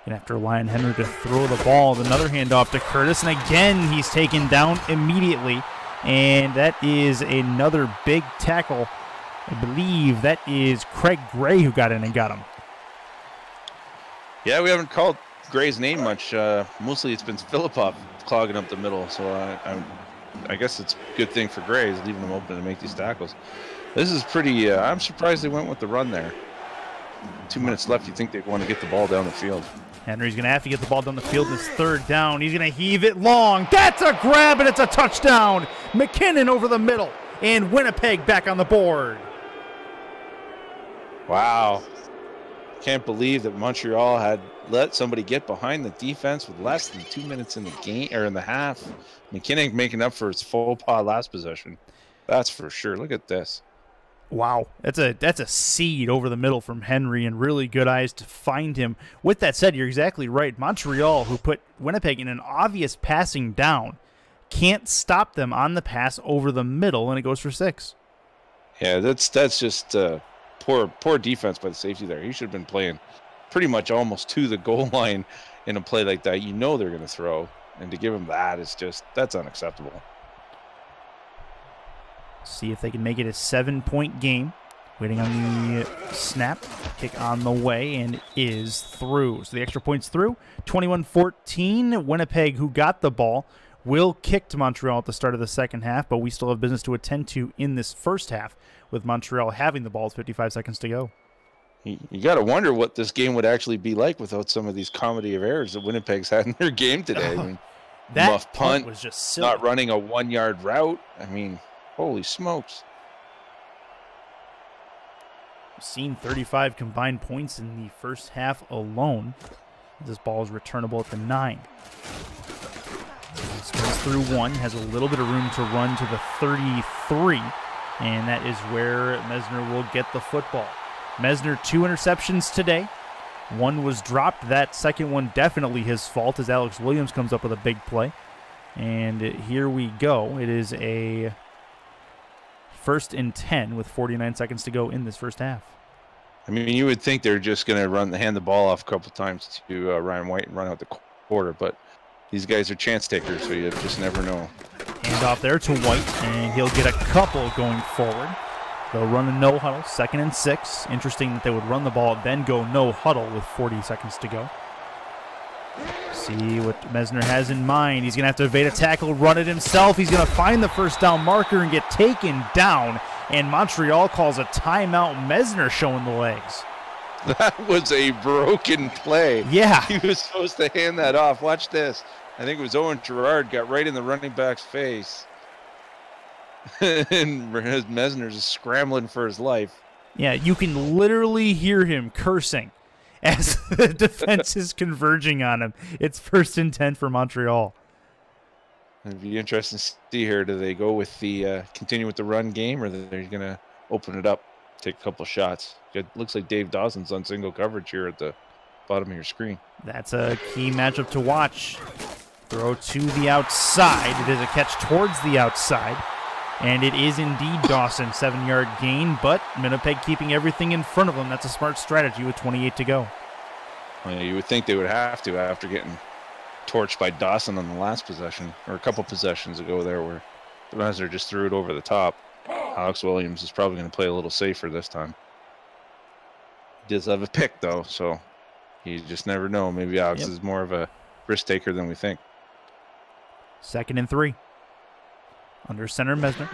And after Ryan Henry to throw the ball, another handoff to Curtis, and again he's taken down immediately, and that is another big tackle. I believe that is Craig Gray who got in and got him. Yeah, we haven't called Gray's name much. Mostly it's been Philippov clogging up the middle, so I guess it's a good thing for Gray is leaving him open to make these tackles. This is pretty, I'm surprised they went with the run there. 2 minutes left, you think they'd want to get the ball down the field. Henry's going to have to get the ball down the field. This 3rd down. He's going to heave it long. That's a grab, and it's a touchdown. McKinnon over the middle, and Winnipeg back on the board. Wow. Can't believe that Montreal had let somebody get behind the defense with less than 2 minutes in the game or in the half. McKinnon making up for his faux pas last possession. That's for sure. Look at this. Wow, that's a seed over the middle from Henry, and really good eyes to find him. With that said, you're exactly right. Montreal, who put Winnipeg in an obvious passing down, can't stop them on the pass over the middle, and it goes for 6. Yeah, that's just poor defense by the safety there. He should have been playing pretty much almost to the goal line in a play like that. You know they're going to throw, and to give him that is just, that's unacceptable. See if they can make it a 7-point game. Waiting on the snap. Kick on the way, and it is through. So the extra point's through. 21-14. Winnipeg, who got the ball, will kick to Montreal at the start of the second half, but we still have business to attend to in this first half with Montreal having the ball with 55 seconds to go. You got to wonder what this game would actually be like without some of these comedy of errors that Winnipeg's had in their game today. I mean, that muff punt was just silly. Not running a 1-yard route. I mean, holy smokes. We've seen 35 combined points in the first half alone. This ball is returnable at the 9. Spins through 1, has a little bit of room to run to the 33, and that is where Mesner will get the football. Mesner 2 interceptions today. 1 was dropped. That second one definitely his fault as Alex Williams comes up with a big play. And here we go. It is a 1st and 10 with 49 seconds to go in this first half. I mean, you would think they're just going to hand the ball off a couple times to Ryan White and run out the quarter, but these guys are chance takers, so you just never know. Hand off there to White, and he'll get a couple going forward. They'll run a no huddle, 2nd and 6. Interesting that they would run the ball, then go no huddle with 40 seconds to go. See what Mesner has in mind. He's going to have to evade a tackle, run it himself. He's going to find the first down marker and get taken down. And Montreal calls a timeout. Mesner showing the legs. That was a broken play. Yeah. He was supposed to hand that off. Watch this. I think it was Owen Girard got right in the running back's face. And Mesner's just scrambling for his life. Yeah, you can literally hear him cursing as the defense is converging on him. It's 1st and 10 for Montreal. It'd be interesting to see here. Do they go with the continue with the run game, or they're going to open it up, take a couple shots? It looks like Dave Dawson's on single coverage here at the bottom of your screen. That's a key matchup to watch. Throw to the outside. It is a catch towards the outside. And it is indeed Dawson, 7-yard gain, but Winnipeg keeping everything in front of them. That's a smart strategy with 28 to go. Well, yeah, you would think they would have to after getting torched by Dawson on the last possession, or a couple possessions ago there where the Mesner just threw it over the top. Alex Williams is probably going to play a little safer this time. He does have a pick, though, so you just never know. Maybe Alex is more of a risk taker than we think. 2nd and 3. Under center, Mesner.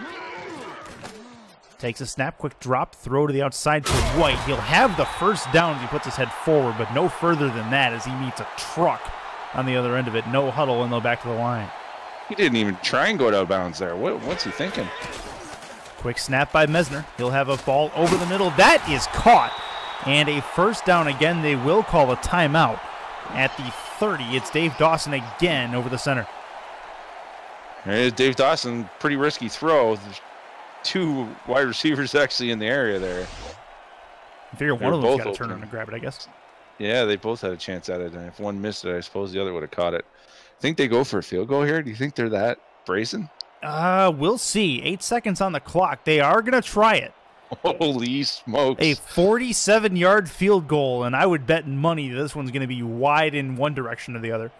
Takes a snap, quick drop, throw to the outside to White. He'll have the first down as he puts his head forward, but no further than that as he meets a truck on the other end of it. No huddle, and they'll back to the line. He didn't even try and go out of bounds there. What's he thinking? Quick snap by Mesner. He'll have a ball over the middle. That is caught. And a first down again. They will call a timeout at the 30. It's Dave Dawson again over the center. There's Dave Dawson, pretty risky throw. There's 2 wide receivers actually in the area there. I figure one of them's got to turn around and grab it, I guess. Yeah, they both had a chance at it, and if one missed it, I suppose the other would have caught it. I think they go for a field goal here. Do you think they're that brazen? We'll see. 8 seconds on the clock. They are going to try it. Holy smokes. A 47-yard field goal, and I would bet money this one's going to be wide in one direction or the other.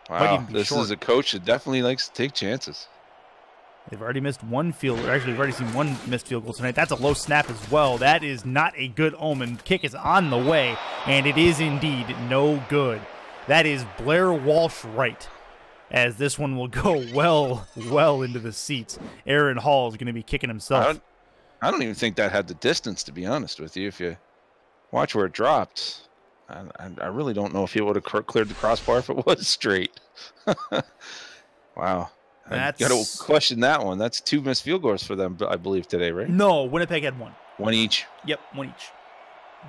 Wow, this is a coach that definitely likes to take chances. They've already missed one field. Actually, we've already seen one missed field goal tonight. That's a low snap as well. That is not a good omen. Kick is on the way, and it is indeed no good. That is Blair Walsh right, as this one will go well into the seats. Aaron Hall is going to be kicking himself. I don't even think that had the distance, to be honest with you. If you watch where it dropped, I really don't know if he would have cleared the crossbar if it was straight. Wow. I got to question that one. That's 2 missed field goals for them, I believe, today, right? No, Winnipeg had 1. 1 each? Yep, 1 each.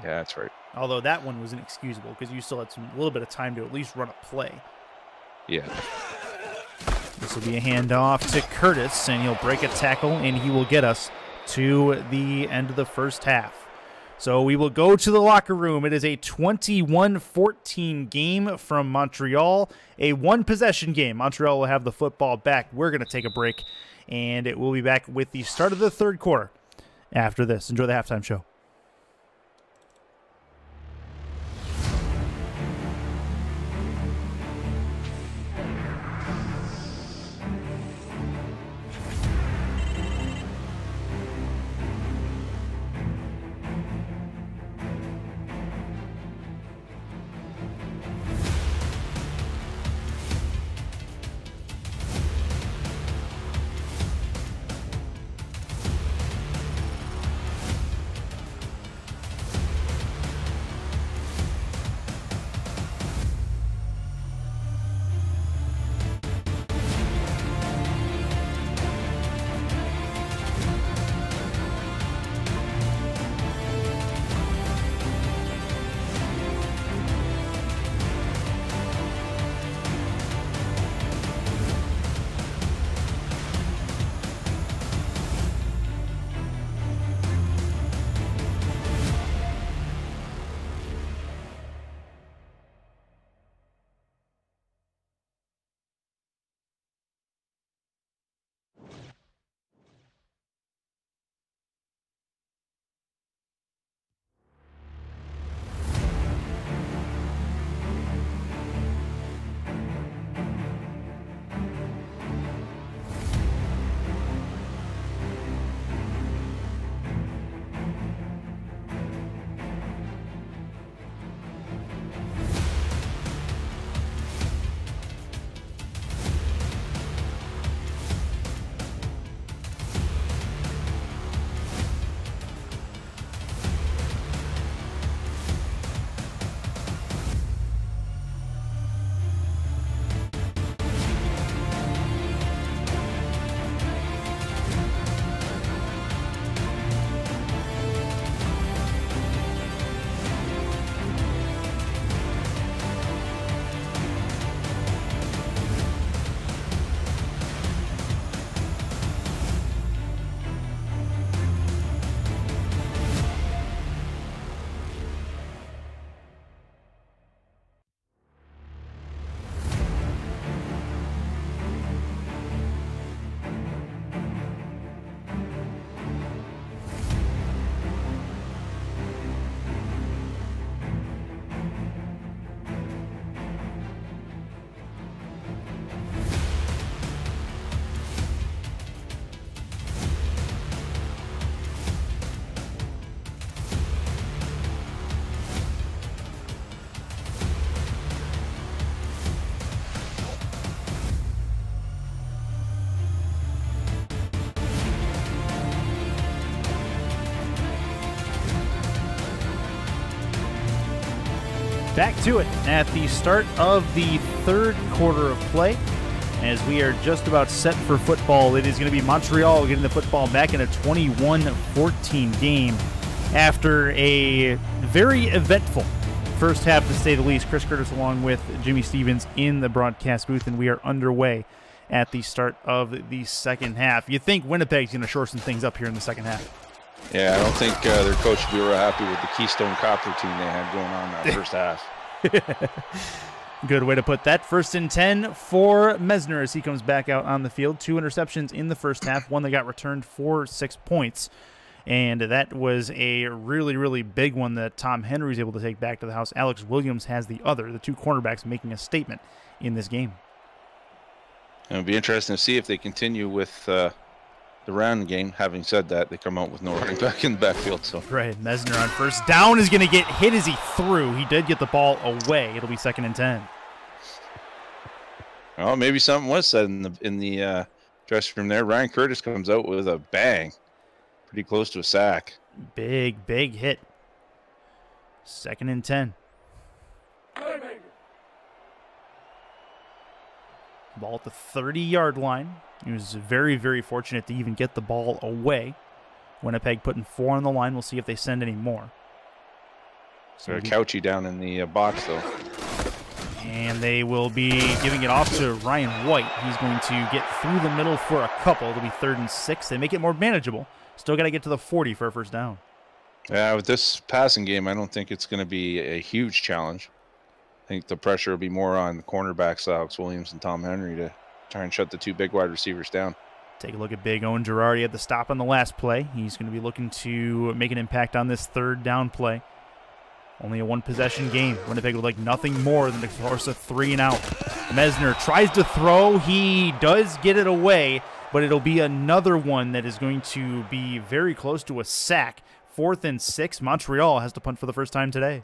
Yeah, that's right. Although that one was inexcusable because you still had a little bit of time to at least run a play. Yeah. This will be a handoff to Curtis, and he'll break a tackle, and he will get us to the end of the first half. So we will go to the locker room. It is a 21-14 game from Montreal, a 1-possession game. Montreal will have the football back. We're going to take a break, and we'll be back with the start of the third quarter after this. Enjoy the halftime show. Back to it at the start of the third quarter of play. As we are just about set for football, it is going to be Montreal getting the football back in a 21-14 game after a very eventful first half, to say the least. Chris Curtis along with Jimmy Stevens in the broadcast booth, and we are underway at the start of the second half. You think Winnipeg's going to shorten things up here in the second half? Yeah, I don't think their coach would be real happy with the Keystone Copper team they had going on that first half. Good way to put that. 1st and 10 for Mesner as he comes back out on the field. 2 interceptions in the first half, one that got returned for 6 points. And that was a really, really big one that Tom Henry was able to take back to the house. Alex Williams has the other, the 2 cornerbacks making a statement in this game. It'll be interesting to see if they continue with the round game. Having said that, they come out with no running back in the backfield. So right, Mesner on first down is going to get hit as he threw. He did get the ball away. It'll be 2nd and 10. Well, maybe something was said in the dressing room there. Ryan Curtis comes out with a bang. Pretty close to a sack. Big hit. 2nd and 10. Ball at the 30-yard line. He was very, very fortunate to even get the ball away. Winnipeg putting 4 on the line. We'll see if they send any more. So Couchy down in the box, though. And they will be giving it off to Ryan White. He's going to get through the middle for a couple. It'll be 3rd and 6. They make it more manageable. Still got to get to the 40 for a first down. Yeah, with this passing game, I don't think it's going to be a huge challenge. I think the pressure will be more on the cornerbacks, Alex Williams and Tom Henry, to try and shut the 2 big wide receivers down. Take a look at Big Owen Girardi at the stop on the last play. He's going to be looking to make an impact on this 3rd down play. Only a 1-possession game. Winnipeg would like nothing more than to force a 3 and out. Mesner tries to throw. He does get it away, but it'll be another one that is going to be very close to a sack. 4th and 6. Montreal has to punt for the first time today.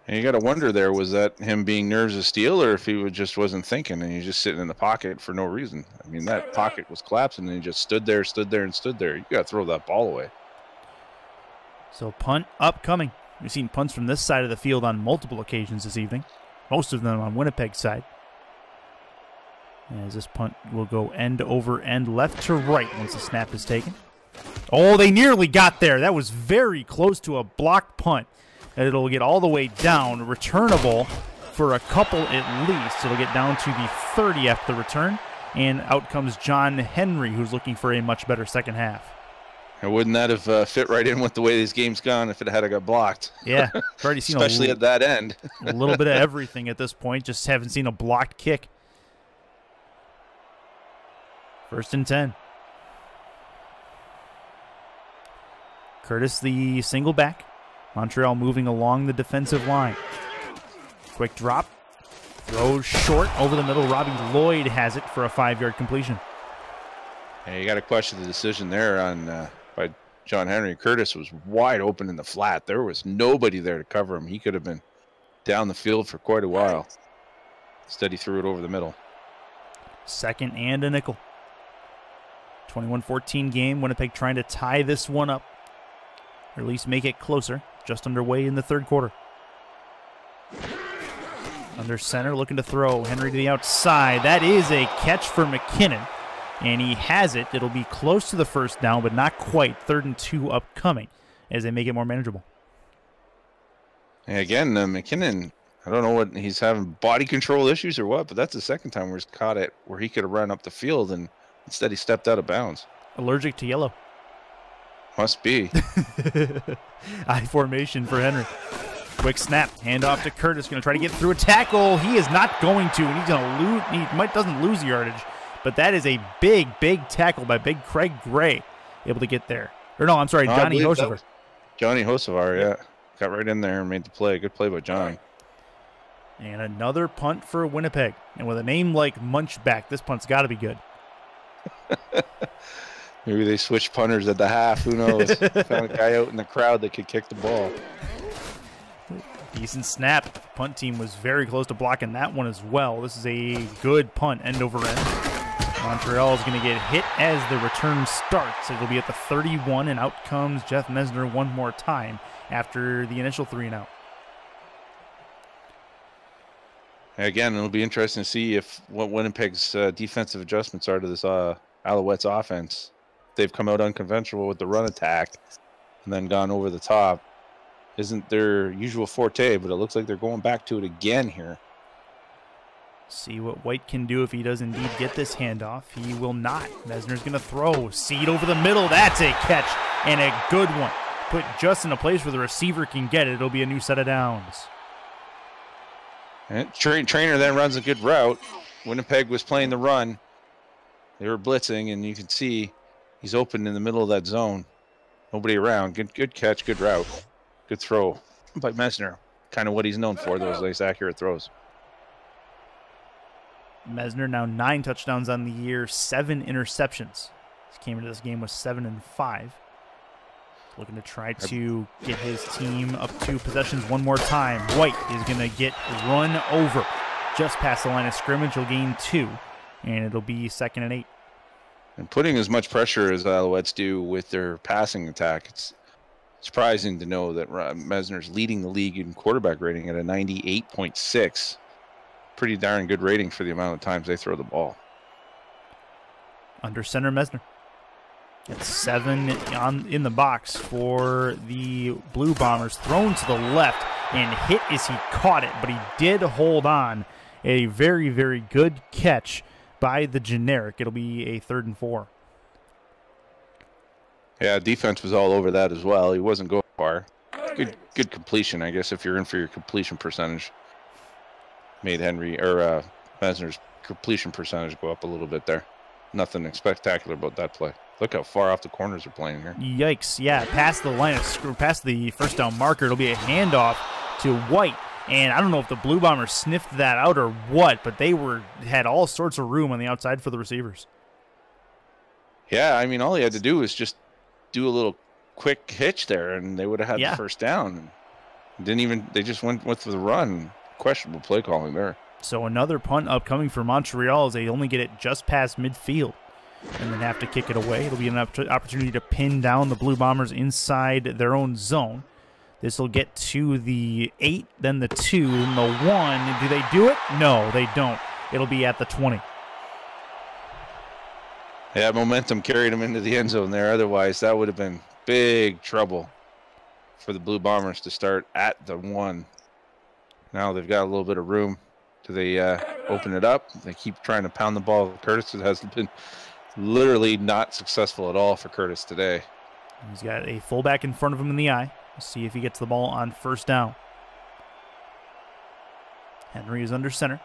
And you got to wonder there, was that him being nerves of steel, or if he just wasn't thinking and he's just sitting in the pocket for no reason? I mean, that pocket was collapsing and he just stood there. You got to throw that ball away. So punt upcoming. We've seen punts from this side of the field on multiple occasions this evening. Most of them on Winnipeg's side. As this punt will go end over end, left to right once the snap is taken. Oh, they nearly got there. That was very close to a blocked punt. And it'll get all the way down, returnable for a couple at least. It'll get down to the 30 after the return. And out comes John Henry, who's looking for a much better second half. And wouldn't that have fit right in with the way this game's gone if it had got blocked? Yeah, I've already seen especially at that end. A little bit of everything at this point. Just haven't seen a blocked kick. 1st and 10. Curtis the single back. Montreal moving along the defensive line. Quick drop. Throws short over the middle. Robbie Lloyd has it for a 5-yard completion. Yeah, you got to question the decision there on by John Henry. Curtis was wide open in the flat. There was nobody there to cover him. He could have been down the field for quite a while. Instead, he threw it over the middle. 2nd and a nickel. 21-14 game. Winnipeg trying to tie this one up, or at least make it closer. Just underway in the 3rd quarter. Under center, looking to throw. Henry to the outside. That is a catch for McKinnon. And he has it. It'll be close to the first down, but not quite. 3rd and 2 upcoming as they make it more manageable. And again, McKinnon, I don't know what he's having, body control issues or what, but that's the second time where he's caught it where he could have run up the field and instead he stepped out of bounds. Allergic to yellow. Must be. I formation for Henry. Quick snap. Handoff to Curtis. Going to try to get through a tackle. He is not going to. And he's going to lose. He doesn't lose yardage. But that is a big tackle by big Craig Gray. Able to get there. Or no, I'm sorry, Johnny Hosevar. Johnny Hosevar, yeah. Got right in there and made the play. Good play by Johnny. And another punt for Winnipeg. And with a name like Munchback, this punt's got to be good. Maybe they switched punters at the half. Who knows? Found a guy out in the crowd that could kick the ball. Decent snap. The punt team was very close to blocking that one as well. This is a good punt, end over end. Montreal is going to get hit as the return starts. It'll be at the 31, and out comes Jeff Mesner one more time after the initial 3 and out. Again, it'll be interesting to see what Winnipeg's defensive adjustments are to this Alouettes offense. They've come out unconventional with the run attack and then gone over the top. Isn't their usual forte, but it looks like they're going back to it again here. See what White can do if he does indeed get this handoff. He will not. Mesner's going to throw. Seed over the middle. That's a catch and a good one. Put just in a place where the receiver can get it. It'll be a new set of downs. And Trainer then runs a good route. Winnipeg was playing the run. They were blitzing, and you can see he's open in the middle of that zone. Nobody around. Good catch, good route. Good throw by Mesner. Kind of what he's known for, those nice accurate throws. Mesner now 9 touchdowns on the year, 7 interceptions. He came into this game with 7 and 5. Looking to try to get his team up 2 possessions one more time. White is going to get run over just past the line of scrimmage. He'll gain 2, and it'll be 2nd and 8. And putting as much pressure as the Alouettes do with their passing attack, it's surprising to know that Mesner's leading the league in quarterback rating at a 98.6. Pretty darn good rating for the amount of times they throw the ball. Under center, Mesner. It's 7 in the box for the Blue Bombers. Thrown to the left and hit as he caught it, but he did hold on. A very, very good catch by the generic. It'll be a 3rd and 4. Yeah, defense was all over that as well. He wasn't going far. Good completion, I guess, if you're in for your completion percentage. Made Mesner's completion percentage go up a little bit there. Nothing spectacular about that play. Look how far off the corners are playing here. Yikes! Yeah, past the line of past the first down marker. It'll be a handoff to White, and I don't know if the Blue Bombers sniffed that out or what, but they had all sorts of room on the outside for the receivers. Yeah, I mean, all he had to do was just do a little quick hitch there, and they would have had the first down. They just went with the run. Questionable play calling there. So another punt upcoming for Montreal as they only get it just past midfield and then have to kick it away. It'll be an opportunity to pin down the Blue Bombers inside their own zone. This will get to the 8, then the 2, and the 1. Do they do it? No, they don't. It'll be at the 20. Yeah, momentum carried them into the end zone there. Otherwise, that would have been big trouble for the Blue Bombers to start at the 1. Now they've got a little bit of room. Do they open it up? They keep trying to pound the ball. Curtis has been literally not successful at all for Curtis today. He's got a fullback in front of him in the eye. Let's see if he gets the ball on first down. Henry is under center.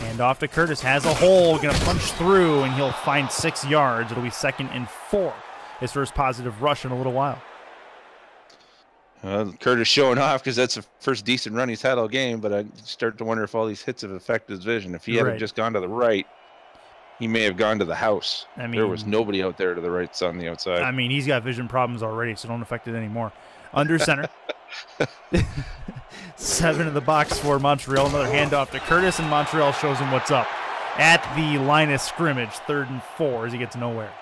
And off to Curtis. Has a hole. Going to punch through, and he'll find 6 yards. It'll be 2nd and 4. His first positive rush in a little while. Curtis showing off because that's the first decent run he's had all game, but I start to wonder if all these hits have affected his vision. If he had just gone to the right, he may have gone to the house. I mean, there was nobody out there to the right on the outside. I mean, he's got vision problems already, so don't affect it anymore. Under center. 7 in the box for Montreal. Another handoff to Curtis, and Montreal shows him what's up. At the line of scrimmage, 3rd and 4 as he gets nowhere.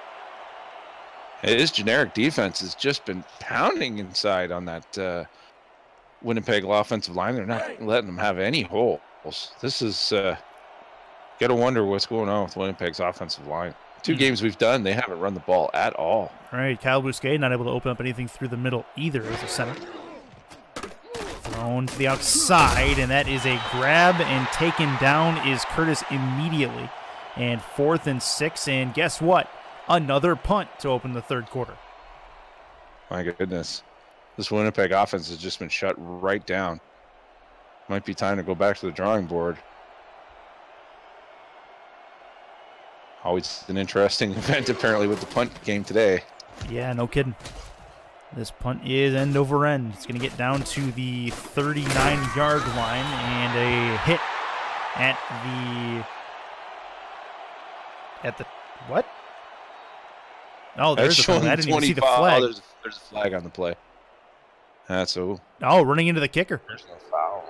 His generic defense has just been pounding inside on that Winnipeg offensive line. They're not letting them have any holes. This is got to wonder what's going on with Winnipeg's offensive line. 2 games we've done, they haven't run the ball at all. All right, Kyle Bousquet not able to open up anything through the middle either as a center. Thrown to the outside, and that is a grab, and taken down is Curtis immediately. And 4th and 6, and guess what? Another punt to open the 3rd quarter. My goodness. This Winnipeg offense has just been shut right down. Might be time to go back to the drawing board. Always an interesting event, apparently, with the punt game today. Yeah, no kidding. This punt is end over end. It's going to get down to the 39-yard line, and a hit at the what? Oh, there's a flag. I didn't even see the flag. Oh, there's a flag on the play. That's running into the kicker. There's no foul.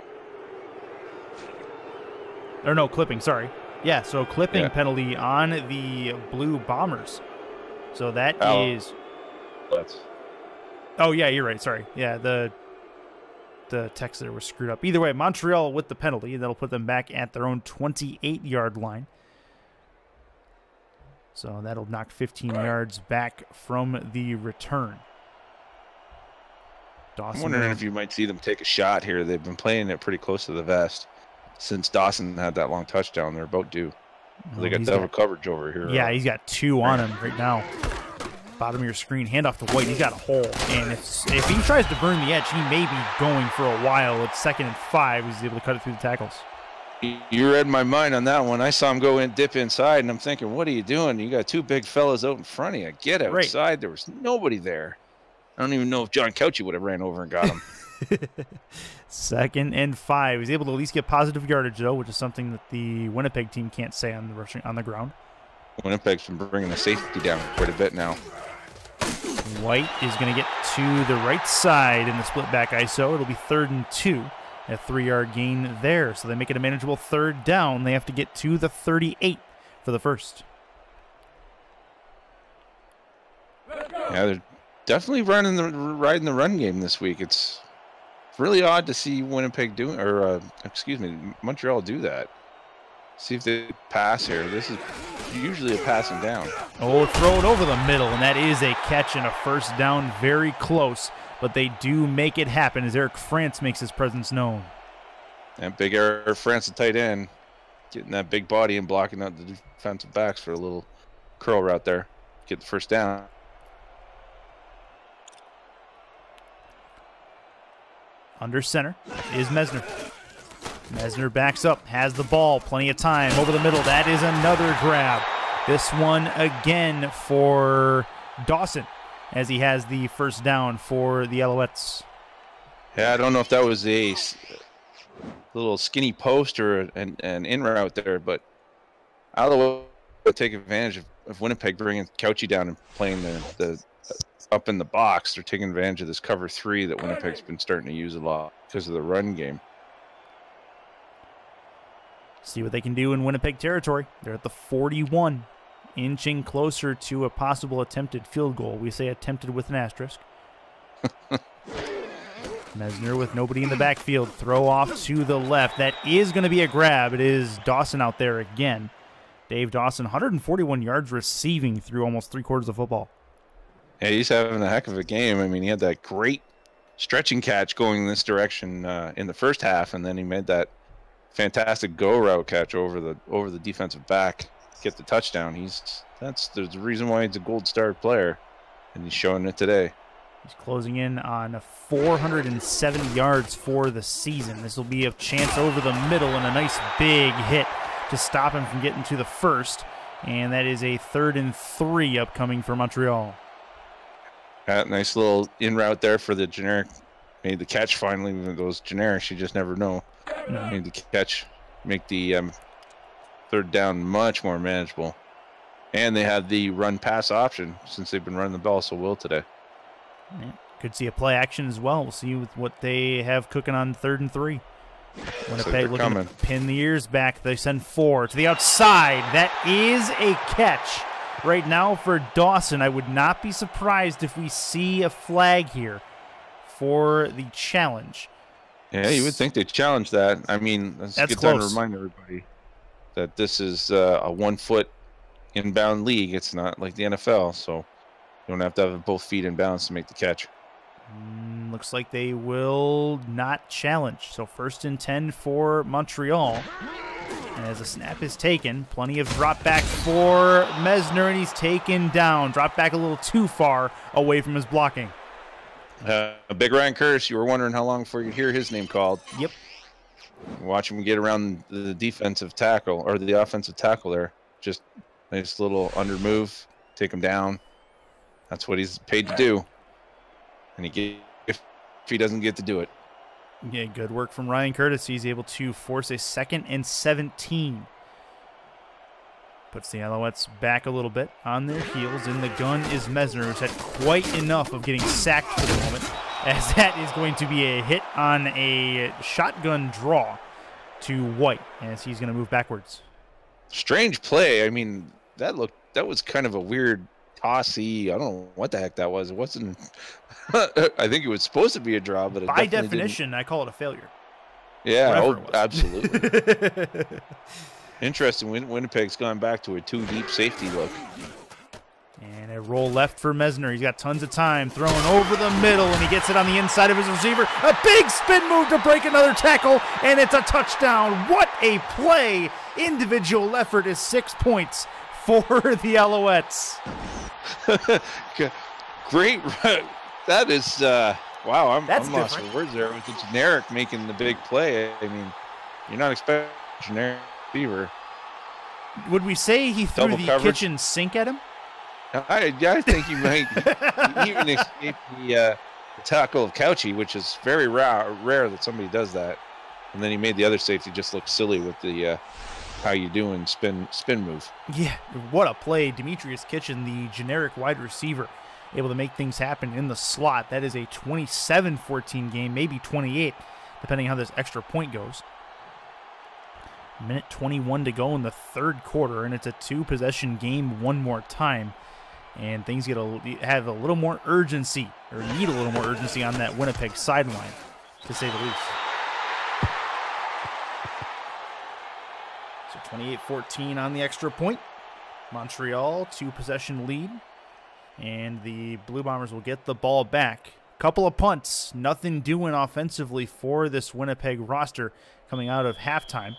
Or no, clipping, sorry. Yeah, so clipping penalty on the Blue Bombers. So that is... Oh, yeah, you're right. Sorry. Yeah, the text there was screwed up. Either way, Montreal with the penalty. That'll put them back at their own 28-yard line. So that'll knock 15 yards back from the return. I'm wondering if you might see them take a shot here. They've been playing it pretty close to the vest. since Dawson had that long touchdown. They're about due. They got double coverage over here. Yeah, he's got 2 on him right now. Bottom of your screen, handoff to White. He's got a hole. And if he tries to burn the edge, he may be going for a while. It's 2nd and 5. He's able to cut it through the tackles. You read my mind on that one. I saw him go in, dip inside, and I'm thinking, what are you doing? You got 2 big fellas out in front of you. Get outside. Right. There was nobody there. I don't even know if John Couchy would have ran over and got him. 2nd and 5. He's able to at least get positive yardage, though, which is something that the Winnipeg team can't say on the ground. Winnipeg's been bringing the safety down quite a bit now. White is going to get to the right side in the split back ISO. It'll be 3rd and 2. A 3-yard gain there. So they make it a manageable 3rd down. They have to get to the 38 for the first. Yeah, they're definitely riding the run game this week. It's really odd to see Winnipeg Montreal do that. See if they pass here. This is usually a passing down. Oh, throw it over the middle, and that is a catch and a 1st down. Very close, but they do make it happen as Eric France makes his presence known. And big Eric France, the tight end, getting that big body and blocking out the defensive backs for a little curl route there. Get the 1st down. Under center is Mesner. Mesner backs up, has the ball, plenty of time, over the middle. That is another grab. This one again for Dawson as he has the 1st down for the Alouettes. Yeah, I don't know if that was a little skinny post or an in route there, but Alouettes would take advantage of Winnipeg bringing Couchy down and playing the up in the box. They're taking advantage of this cover 3 that Winnipeg's been starting to use a lot because of the run game. See what they can do in Winnipeg territory. They're at the 41, inching closer to a possible attempted field goal. We say attempted with an asterisk. Mesner with nobody in the backfield. Throw off to the left. That is going to be a grab. It is Dawson out there again. Dave Dawson, 141 yards receiving through almost 3/4 of football. Yeah, he's having a heck of a game. I mean, he had that great stretching catch going this direction in the 1st half, and then he made that fantastic go route catch over the defensive back, get the touchdown. There's a reason why he's a gold star player, and he's showing it today. He's closing in on 470 yards for the season. This will be a chance over the middle and a nice big hit to stop him from getting to the 1st, and that is a 3rd and 3 upcoming for Montreal. Nice little in route there for the generic. Made the catch finally with those generics. You just never know. Made the catch, make the 3rd down much more manageable. And they have the run-pass option since they've been running the ball so well today. Yeah, could see a play action as well. We'll see with what they have cooking on 3rd and 3. Winnipeg looking to pin the ears back. They send 4 to the outside. That is a catch right now for Dawson. I would not be surprised if we see a flag here for the challenge. Yeah, you would think they'd challenge that. I mean, that's a good time to remind everybody that this is a 1-foot inbound league. It's not like the NFL, so you don't have to have both feet in bounds to make the catch. Looks like they will not challenge. So 1st and 10 for Montreal. And as the snap is taken, plenty of drop back for Mesner, and he's taken down. Drop back a little too far away from his blocking. Big Ryan Curtis, you were wondering how long before you'd hear his name called. Yep. Watch him get around the defensive tackle, or the offensive tackle there. Just nice little under move, take him down. That's what he's paid to do. And if he doesn't get to do it. Yeah, good work from Ryan Curtis. He's able to force a 2nd and 17. Puts the Alouettes back a little bit on their heels. In the gun is Mesner, who's had quite enough of getting sacked for the moment, as that is going to be a hit on a shotgun draw to White as he's going to move backwards. Strange play. I mean, that was kind of a weird tossy. I don't know what the heck that was. It wasn't. I think it was supposed to be a draw, but by definition, I call it a failure. Yeah, absolutely. Interesting. Winnipeg's gone back to a 2-deep safety look. And a roll left for Mesner. He's got tons of time. Throwing over the middle, and he gets it on the inside of his receiver. A big spin move to break another tackle, and it's a touchdown. What a play. Individual effort is 6 points for the Alouettes. Great. That is, wow, I'm lost different. for words there with the generic making the big play. I mean, you're not expecting generic receiver. Would we say he threw Double the coverage. kitchen sink at him? I think you might even escape the tackle of Couchy, which is very rare that somebody does that. And then he made the other safety just look silly with the how you doing spin move. Yeah, what a play. Demetrius Kitchen, the generic wide receiver, able to make things happen in the slot. That is a 27-14 game, maybe 28, depending how this extra point goes. Minute 21 to go in the third quarter, and it's a 2-possession game one more time. And things have a little more urgency, or need a little more urgency on that Winnipeg sideline, to say the least. So 28-14 on the extra point. Montreal, 2-possession lead. And the Blue Bombers will get the ball back. Couple of punts, nothing doing offensively for this Winnipeg roster coming out of halftime.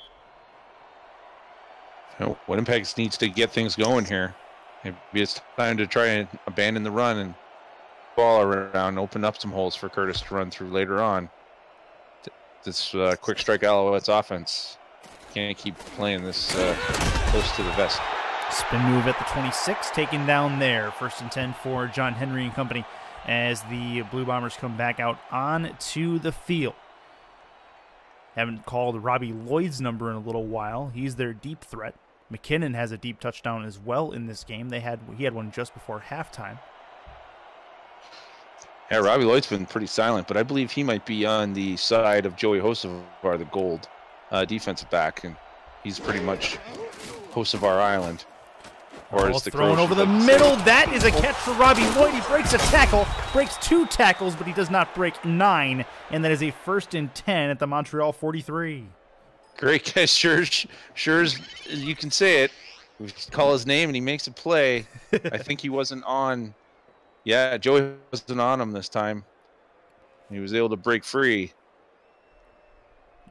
Winnipeg needs to get things going here. Maybe it's time to try and abandon the run and ball around, open up some holes for Curtis to run through later on. This quick strike Alouettes offense can't keep playing this close to the vest. Spin move at the 26, taken down there. 1st and 10 for John Henry and company as the Blue Bombers come back out onto the field. Haven't called Robbie Lloyd's number in a little while. He's their deep threat. McKinnon has a deep touchdown as well in this game. He had one just before halftime. Yeah, Robbie Lloyd's been pretty silent, but I believe he might be on the side of Joey Hocevar, the gold defensive back, and he's pretty much Hocevar Island. Or Ball thrown over the middle. That is a catch for Robbie Lloyd. He breaks a tackle, breaks 2 tackles, but he does not break 9, and that is a 1st and 10 at the Montreal 43. Great catch, sure as you can say it. We call his name and he makes a play. I think he wasn't on. Yeah, Joey wasn't on him this time. He was able to break free.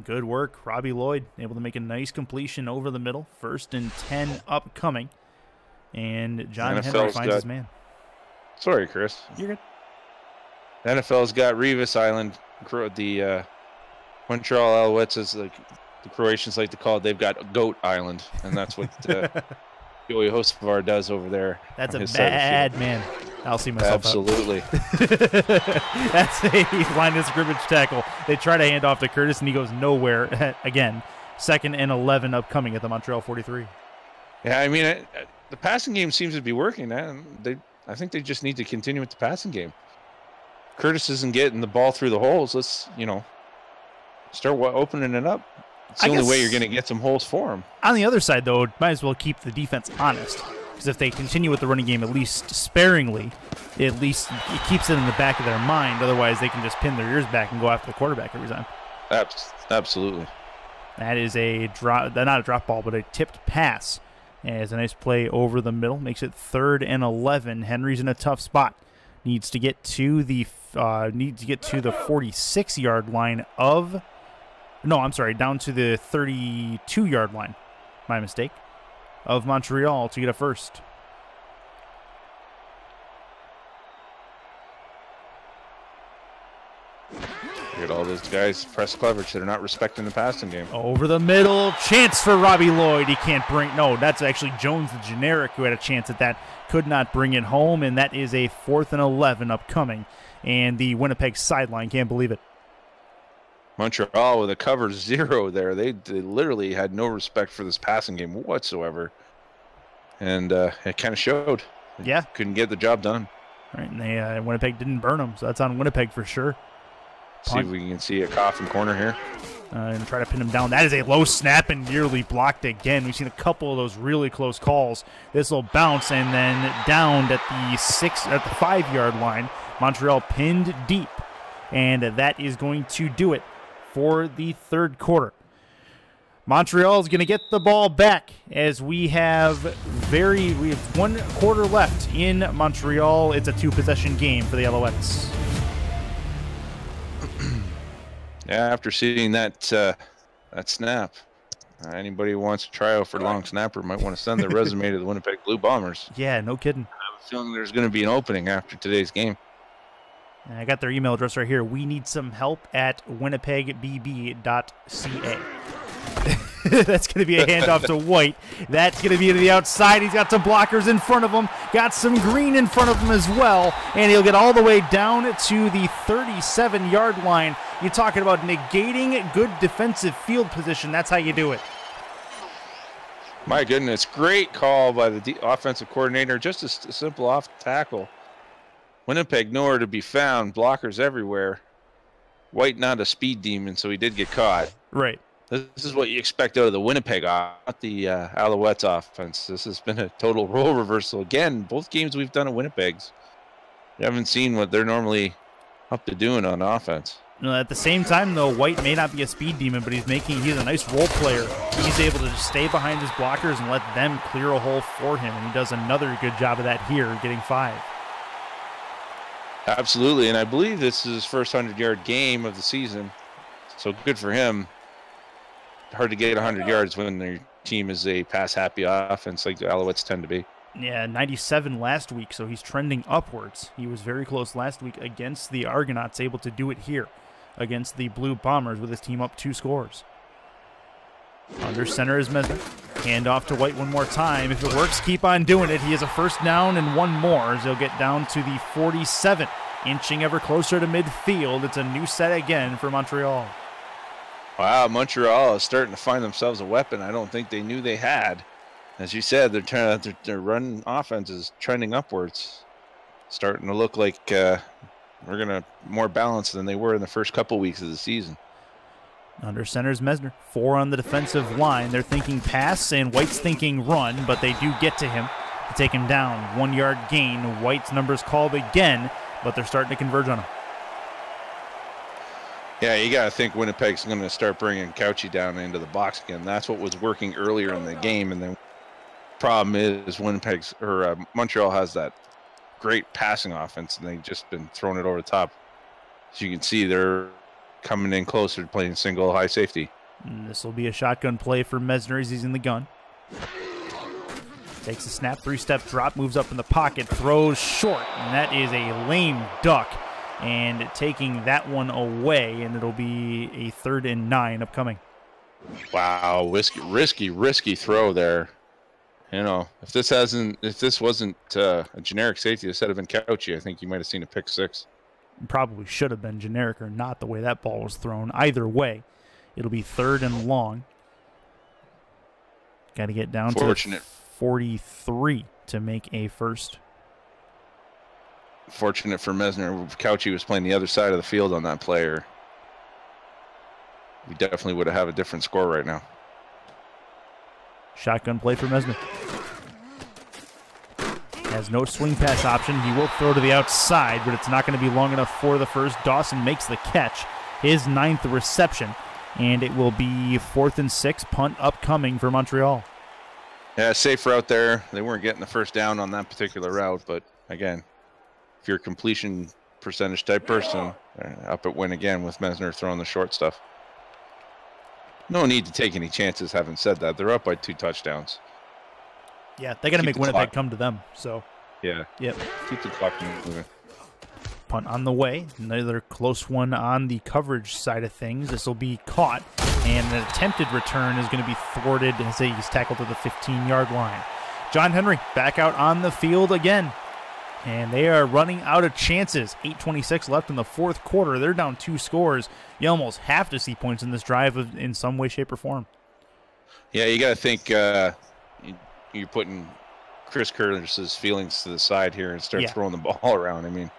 Good work, Robbie Lloyd, able to make a nice completion over the middle. 1st and 10 upcoming, and John Henry finds his man. Sorry, Chris. You're good. The NFL's got Revis Island. The Montreal Alouettes is like the Croatians like to call it. They've got Goat Island, and that's what Joey Hocevar does over there. That's a bad man. I'll see myself Absolutely. That's a line of scrimmage tackle. They try to hand off to Curtis, and he goes nowhere. Again, 2nd and 11 upcoming at the Montreal 43. Yeah, I mean, the passing game seems to be working. I think they just need to continue with the passing game. Curtis isn't getting the ball through the holes. Let's, start opening it up. It's the only way you're going to get some holes for him. On the other side, though, might as well keep the defense honest. Because if they continue with the running game at least sparingly, at least it keeps it in the back of their mind. Otherwise, they can just pin their ears back and go after the quarterback every time. Absolutely. That is a drop, not a drop ball, but a tipped pass. And it's a nice play over the middle. Makes it 3rd and 11. Henry's in a tough spot. Needs to get to the 46-yard line of. No, I'm sorry, down to the 32-yard line. My mistake. Of Montreal to get a first. Get all those guys press coverage that are not respecting the passing game. Over the middle, chance for Robbie Lloyd. He can't bring. No, that's actually Jones, the generic, who had a chance at that. Could not bring it home, and that is a 4th and 11 upcoming. And the Winnipeg sideline can't believe it. Montreal with a cover 0 there. They literally had no respect for this passing game whatsoever. And it kind of showed. Yeah. Couldn't get the job done. All right, and Winnipeg didn't burn them, so that's on Winnipeg for sure. See if we can see a coffin corner here. And try to pin him down. That is a low snap and nearly blocked again. We've seen a couple of those really close calls. This will bounce and then downed at the 5-yard line. Montreal pinned deep. And that is going to do it for the third quarter. Montreal is going to get the ball back as we have 1 quarter left in Montreal. It's a 2-possession game for the Alouettes. Yeah, after seeing that snap, anybody who wants to try out for long snapper might want to send their resume to the Winnipeg Blue Bombers. Yeah, no kidding. I have a feeling there's going to be an opening after today's game. And I got their email address right here. We need some help at winnipegbb.ca. That's going to be a handoff to White. That's going to be to the outside. He's got some blockers in front of him. Got some green in front of him as well. And he'll get all the way down to the 37-yard line. You're talking about negating good defensive field position. That's how you do it. My goodness, great call by the offensive coordinator. Just a simple off tackle. Winnipeg nowhere to be found. Blockers everywhere. White not a speed demon, so he did get caught. Right. This is what you expect out of the Winnipeg, not the Alouettes offense. This has been a total role reversal. Again, both games we've done at Winnipeg's, we haven't seen what they're normally up to doing on offense. At the same time, though, White may not be a speed demon, but he's a nice role player. He's able to just stay behind his blockers and let them clear a hole for him, and he does another good job of that here, getting 5. Absolutely, and I believe this is his first 100-yard game of the season, so good for him. Hard to get 100 yards when their team is a pass-happy offense like the Alouettes tend to be. Yeah, 97 last week, so he's trending upwards. He was very close last week against the Argonauts, able to do it here against the Blue Bombers with his team up 2 scores. Under center is Mesner. Hand off to White one more time. If it works, keep on doing it. He has a first down and 1 more as he'll get down to the 47, inching ever closer to midfield. It's a new set again for Montreal. Wow, Montreal is starting to find themselves a weapon I don't think they knew they had. As you said, their run offense is trending upwards. Starting to look like we're going to more balanced than they were in the first couple weeks of the season. Under center is Mesner. 4 on the defensive line. They're thinking pass, and White's thinking run, but they do get to him to take him down. 1-yard gain. White's number's called again, but they're starting to converge on him. Yeah, you got to think Winnipeg's going to start bringing Couchy down into the box again. That's what was working earlier in the game, and the problem is Montreal has that great passing offense, and they've just been throwing it over the top. As you can see, they're coming in closer to playing single high safety. This will be a shotgun play for Mesner as he's in the gun. Takes a snap, 3-step drop, moves up in the pocket, throws short, and that is a lame duck. And taking that one away, and it'll be a 3rd and 9 upcoming. Wow, risky throw there. You know, if this wasn't a generic safety, instead of been Couchy, I think you might have seen a pick 6. Probably should have been generic or not the way that ball was thrown. Either way, it'll be 3rd and long. Got to get down to 43 to make a first. Fortunate for Mesner, Couchy was playing the other side of the field on that player. We definitely would have a different score right now. Shotgun play for Mesner. Has no swing pass option. He will throw to the outside, but it's not going to be long enough for the first. Dawson makes the catch, his 9th reception, and it will be 4th and 6, punt upcoming for Montreal. Yeah, safe route there. They weren't getting the first down on that particular route, but again, if you're a completion percentage type person, up at win again with Mesner throwing the short stuff. No need to take any chances, having said that. They're up by 2 touchdowns. Yeah, they got to make Winnipeg come to them. So, yeah. Yep. Keep the clock moving. Punt on the way. Another close one on the coverage side of things. This will be caught, and an attempted return is going to be thwarted as he's tackled to the 15-yard line. John Henry back out on the field again. And they are running out of chances. 8:26 left in the 4th quarter. They're down 2 scores. You almost have to see points in this drive in some way, shape, or form. Yeah, you got to think you're putting Chris Curtis's feelings to the side here and start throwing the ball around. I mean,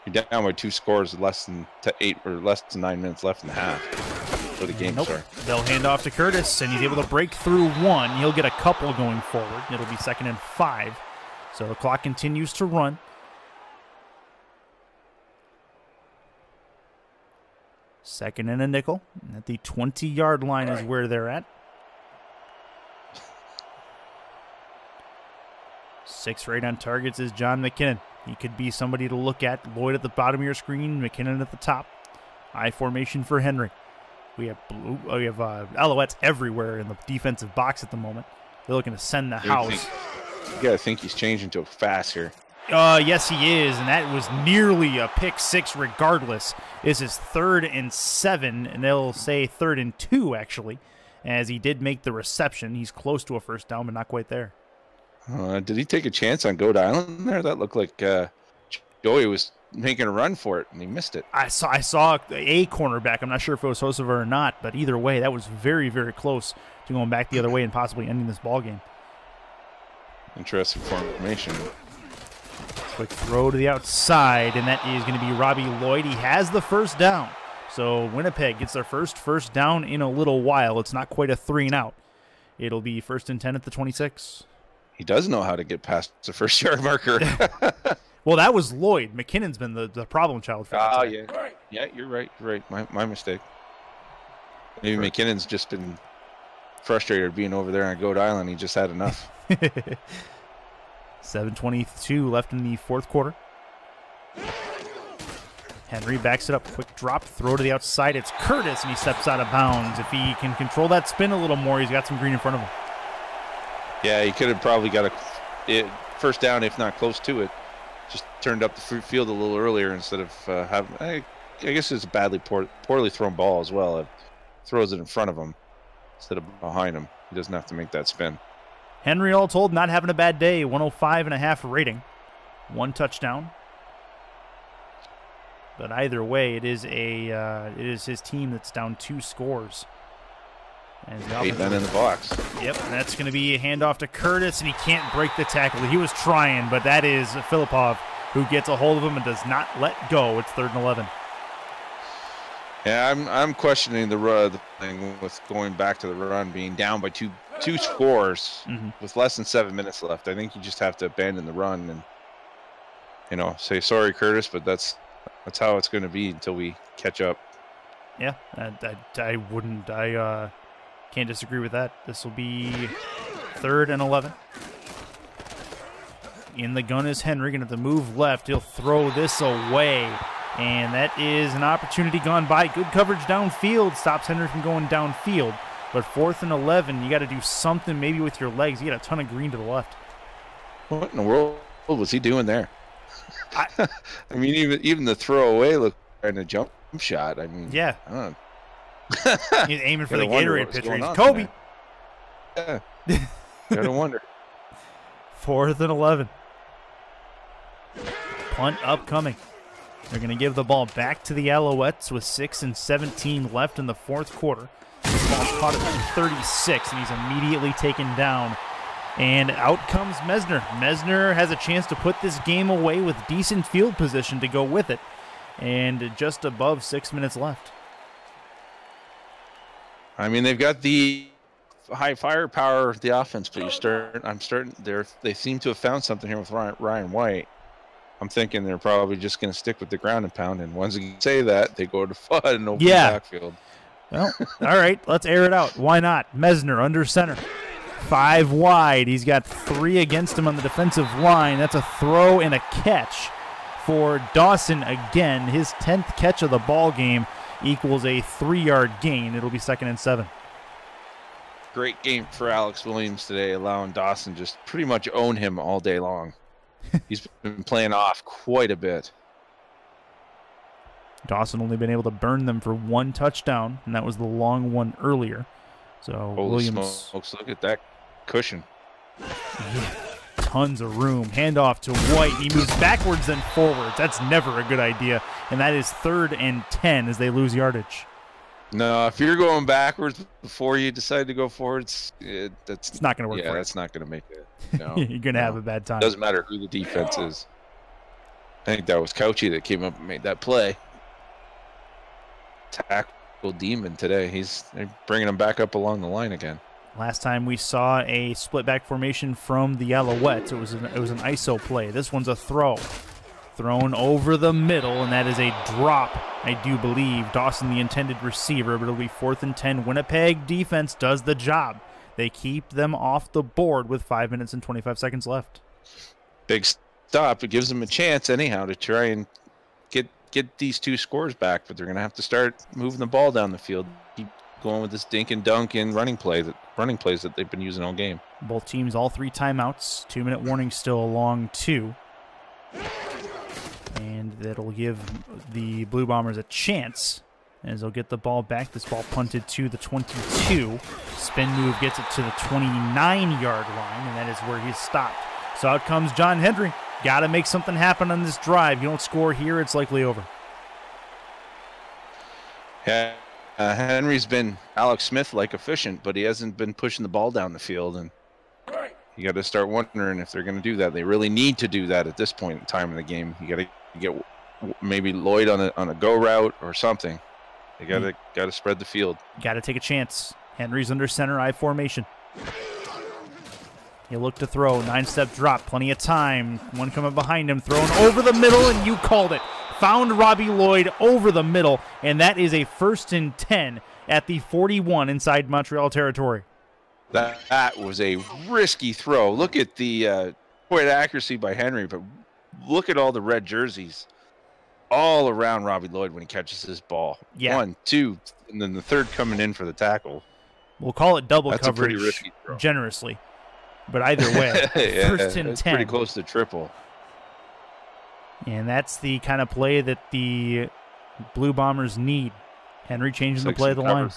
you're down by 2 scores, less than 9 minutes left in the half for the game. Sorry. They'll hand off to Curtis, and he's able to break through 1. He'll get a couple going forward. It'll be 2nd and 5. So the clock continues to run. Second and a nickel. At the 20-yard line is where they're at. 6 right on targets is John McKinnon. He could be somebody to look at. Lloyd at the bottom of your screen, McKinnon at the top. I formation for Henry. We have Alouettes everywhere in the defensive box at the moment. They're looking to send the house. You gotta think he's changing to a fast here. Yes, he is, and that was nearly a pick 6 regardless. This is 3rd and 7, and they'll say 3rd and 2, actually, as he did make the reception. He's close to a first down, but not quite there. Did he take a chance on Goat Island there? That looked like Joey was making a run for it, and he missed it. I saw a cornerback. I'm not sure if it was Hosova or not, but either way, that was very, very close to going back the other way and possibly ending this ball game. Interesting formation. Quick throw to the outside, and that is going to be Robbie Lloyd. He has the first down. So Winnipeg gets their first down in a little while. It's not quite a 3-and-out. It'll be 1st and 10 at the 26. He does know how to get past the first yard marker. Well, that was Lloyd. McKinnon's been the problem child for that. Oh, yeah. Yeah, you're right. You're right. My mistake. Maybe McKinnon's just been frustrated being over there on Goat Island. He just had enough. 7:22 left in the fourth quarter. Henry backs it up. Quick drop, throw to the outside. It's Curtis, and he steps out of bounds. If he can control that spin a little more, he's got some green in front of him. Yeah, he could have probably got a first down, if not close to it. Just turned up the field a little earlier instead of having. I guess it's a poorly thrown ball as well. It throws it in front of him instead of behind him. He doesn't have to make that spin. Henry, all told, not having a bad day. 105.5 rating. 1 touchdown. But either way, it is his team that's down 2 scores. And 8 men in the box. Yep, and that's going to be a handoff to Curtis, and he can't break the tackle. He was trying, but that is Filipov who gets a hold of him and does not let go. It's 3rd and 11. Yeah, I'm questioning the thing with going back to the run, being down by two scores with less than 7 minutes left. I think you just have to abandon the run and say sorry, Curtis, but that's how it's going to be until we catch up. Yeah, I can't disagree with that. This will be 3rd and 11. In the gun is Henry, going to have to move left. He'll throw this away. And that is an opportunity gone by. Good coverage downfield. Stops Henry from going downfield. But 4th and 11, you got to do something maybe with your legs. You got a ton of green to the left. What in the world was he doing there? I mean, even the throwaway looked like a jump shot. I mean, yeah. I don't know. He's aiming for the Gatorade pitcher. He's Kobe. Yeah. Gotta wonder. 4th and 11. Punt upcoming. They're going to give the ball back to the Alouettes with 6 and 17 left in the fourth quarter. This ball's caught at 36, and he's immediately taken down. And out comes Mesner. Mesner has a chance to put this game away with decent field position to go with it. And just above 6 minutes left. I mean, they've got the high firepower of the offense, but they seem to have found something here with Ryan White. I'm thinking they're probably just going to stick with the ground and pound. And once you say that, they go to FUD and open the backfield. Well, all right, let's air it out. Why not? Mesner under center. 5 wide. He's got 3 against him on the defensive line. That's a throw and a catch for Dawson again. His 10th catch of the ball game equals a 3-yard gain. It'll be 2nd and 7. Great game for Alex Williams today, allowing Dawson just pretty much own him all day long. He's been playing off quite a bit. Dawson only been able to burn them for 1 touchdown, and that was the long one earlier. So Holy Williams, smokes, look at that cushion. Yeah, tons of room. Handoff to White. He moves backwards then forwards. That's never a good idea. And that is 3rd and 10 as they lose yardage. No, if you're going backwards before you decide to go forwards, it's not going to work. Yeah, that's not going to make it. No, you're going to have a bad time. Doesn't matter who the defense is. I think that was Couchy that came up and made that play. Tackle Demon today. They're bringing him back up along the line again. Last time we saw a split back formation from the Alouettes, it was an ISO play. This one's a throw. Thrown over the middle, and that is a drop, I do believe. Dawson, the intended receiver, but it'll be 4th and 10. Winnipeg defense does the job. They keep them off the board with 5 minutes and 25 seconds left. big stop. It gives them a chance anyhow to try and get these 2 scores back, but they're going to have to start moving the ball down the field. Keep going with this dink and dunk and running plays that they've been using all game. Both teams, all 3 timeouts. 2-minute warning still along 2. And that'll give the Blue Bombers a chance as they'll get the ball back. This ball punted to the 22. Spin move gets it to the 29-yard line, and that is where he's stopped. So out comes John Henry. Got to make something happen on this drive. You don't score here, it's likely over. Yeah, Henry's been Alex Smith-like efficient, but he hasn't been pushing the ball down the field, and you got to start wondering if they're going to do that. They really need to do that at this point in time in the game. You got to get maybe Lloyd on a go route or something. They got to spread the field. Got to take a chance. Henry's under center I formation. He'll look to throw. 9-step drop. Plenty of time. One coming behind him. Thrown over the middle, and you called it. Found Robbie Lloyd over the middle, and that is a 1st and 10 at the 41 inside Montreal territory. That was a risky throw. Look at the point accuracy by Henry, but look at all the red jerseys all around Robbie Lloyd when he catches this ball. Yeah. 1, 2, and then the third coming in for the tackle. We'll call it double That's coverage a pretty risky throw. Generously. But either way, yeah, 1st and 10. Pretty close to triple. And that's the kind of play that the Blue Bombers need. Henry changing the play of the line.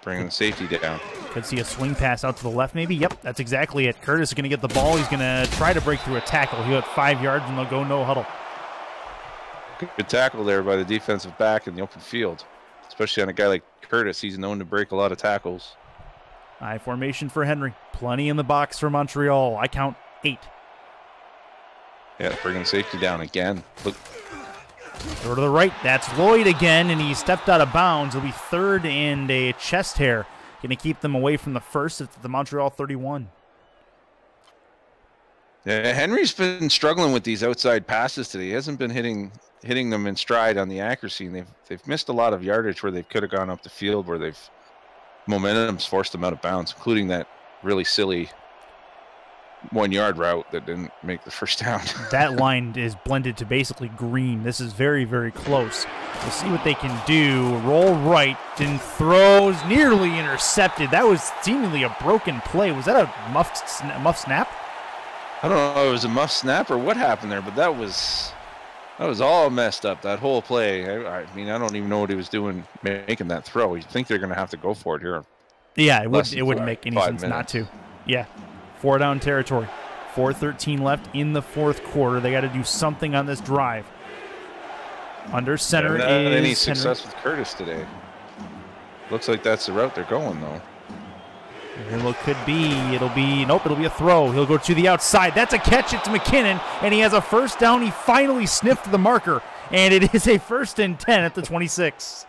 Bringing the safety down. Could see a swing pass out to the left maybe. Yep, that's exactly it. Curtis is going to get the ball. He's going to try to break through a tackle. He'll get 5 yards, and they'll go no huddle. Good tackle there by the defensive back in the open field, especially on a guy like Curtis. He's known to break a lot of tackles. I formation for Henry. Plenty in the box for Montreal. I count 8. Yeah, bringing safety down again. Look. Throw to the right. That's Lloyd again, and he stepped out of bounds. It'll be 3rd and a chest hair. Going to keep them away from the first at the Montreal 31. Yeah, Henry's been struggling with these outside passes today. He hasn't been hitting them in stride on the accuracy, and they've missed a lot of yardage where they could have gone up the field where momentum's forced them out of bounds, including that really silly 1-yard route that didn't make the first down. That line is blended to basically green. This is very, very close. We'll see what they can do. Roll right, and throws nearly intercepted. That was seemingly a broken play. Was that a muff snap? I don't know if it was a muff snap or what happened there, but that was all messed up, that whole play. I mean, I don't even know what he was doing making that throw. You think they're going to have to go for it here. Yeah, it wouldn't make any sense not to. Yeah, 4-down territory. 4:13 left in the 4th quarter. They got to do something on this drive. Under center is any success with Curtis today. Looks like that's the route they're going, though. It'll be a throw. He'll go to the outside. That's a catch. It's McKinnon, and he has a 1st down. He finally sniffed the marker, and it is a 1st and 10 at the 26.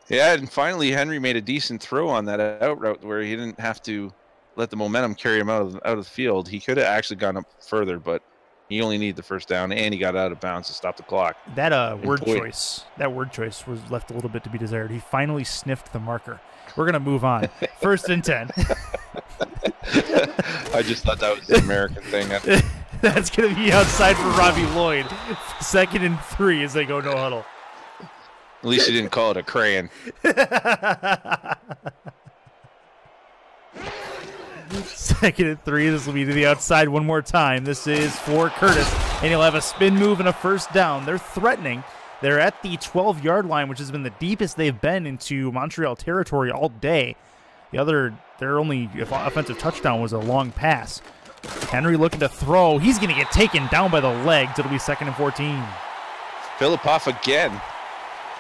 Yeah, and finally Henry made a decent throw on that out route where he didn't have to let the momentum carry him out of the field. He could have actually gone up further, but he only needed the 1st down, and he got out of bounds to stop the clock. That word choice was left a little bit to be desired. He finally sniffed the marker. We're going to move on. 1st and 10. I just thought that was the American thing. That's going to be outside for Robbie Lloyd. 2nd and 3 as they go no huddle. At least you didn't call it a crayon. 2nd and 3. This will be to the outside one more time. This is for Curtis, and he'll have a spin move and a 1st down. They're threatening. They're at the 12-yard line, which has been the deepest they've been into Montreal territory all day. Their only offensive touchdown was a long pass. Henry looking to throw. He's going to get taken down by the legs. It'll be 2nd and 14. Filipoff again,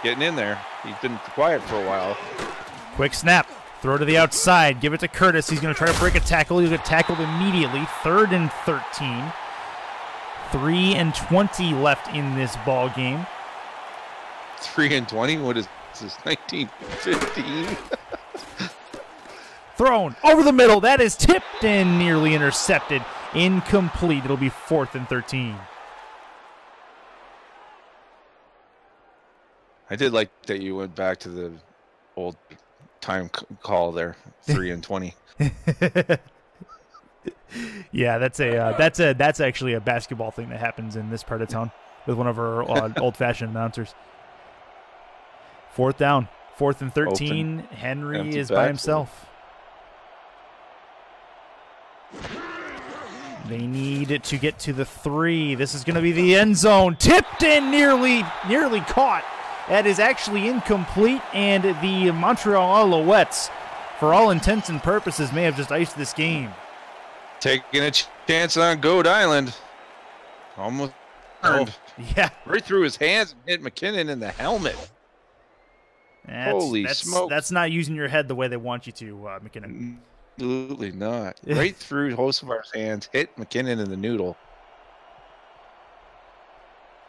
getting in there. He's been quiet for a while. Quick snap. Throw to the outside. Give it to Curtis. He's going to try to break a tackle. He'll get tackled immediately. 3rd and 13. 3 and 20 left in this ball game. 3 and 20? What is this, 1915? Thrown over the middle. That is tipped and nearly intercepted. Incomplete. It'll be 4th and 13. I did like that you went back to the old time call there, 3 and 20. Yeah, that's actually a basketball thing that happens in this part of town with one of our old-fashioned announcers. 4th down, 4th and 13. Open. Henry Empty is by himself. They need to get to the 3. This is going to be the end zone. Tipped in, nearly caught. That is actually incomplete, and the Montreal Alouettes, for all intents and purposes, may have just iced this game. Taking a chance on Goat Island. Almost turned. Yeah. Right through his hands and hit McKinnon in the helmet. Holy smoke. That's not using your head the way they want you to, McKinnon. Absolutely not. Right through Hocevar's hands, hit McKinnon in the noodle.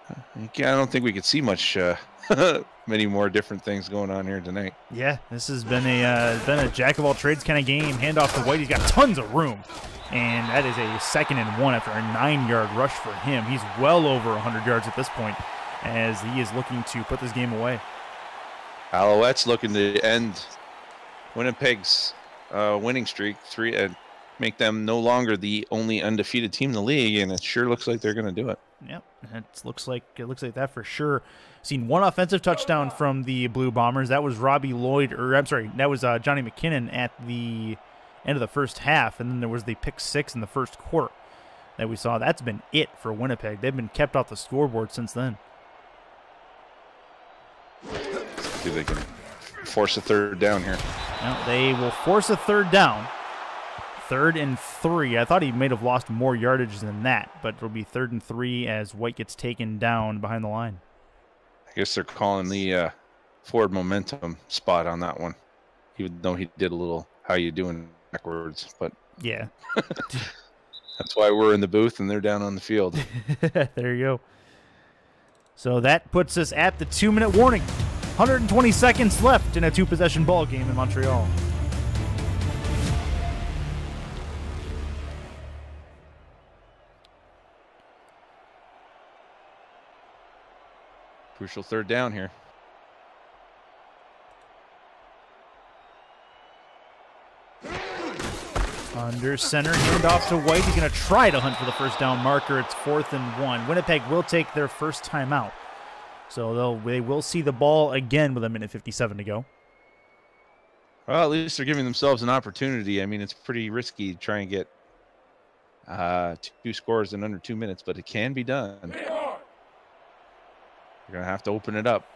I don't think we could see much, many more different things going on here tonight. Yeah, this has been a jack of all trades kind of game. Handoff to White. He's got tons of room, and that is a 2nd and 1 after a 9-yard rush for him. He's well over 100 yards at this point, as he is looking to put this game away. Alouettes looking to end Winnipeg's winning streak, and make them no longer the only undefeated team in the league, and it sure looks like they're going to do it. Yep, it looks like that for sure. Seen one offensive touchdown from the Blue Bombers. That was Johnny McKinnon at the end of the first half, and then there was the pick 6 in the first quarter that we saw. That's been it for Winnipeg. They've been kept off the scoreboard since then. See if they can force a 3rd down here. Now, they will force a 3rd down. 3rd and 3. I thought he may have lost more yardage than that, but it'll be 3rd and 3 as White gets taken down behind the line. I guess they're calling the forward momentum spot on that one, even though he did a little how you doing backwards. But yeah, that's why we're in the booth and they're down on the field. There you go. So that puts us at the 2-minute warning. 120 seconds left in a 2-possession ball game in Montreal. Crucial 3rd down here. Under center, handoff to White. He's going to try to hunt for the 1st down marker. It's 4th and 1. Winnipeg will take their first timeout. So they will see the ball again with 1:57 to go. Well, at least they're giving themselves an opportunity. I mean, it's pretty risky to try and get 2 scores in under 2 minutes, but it can be done. You're going to have to open it up.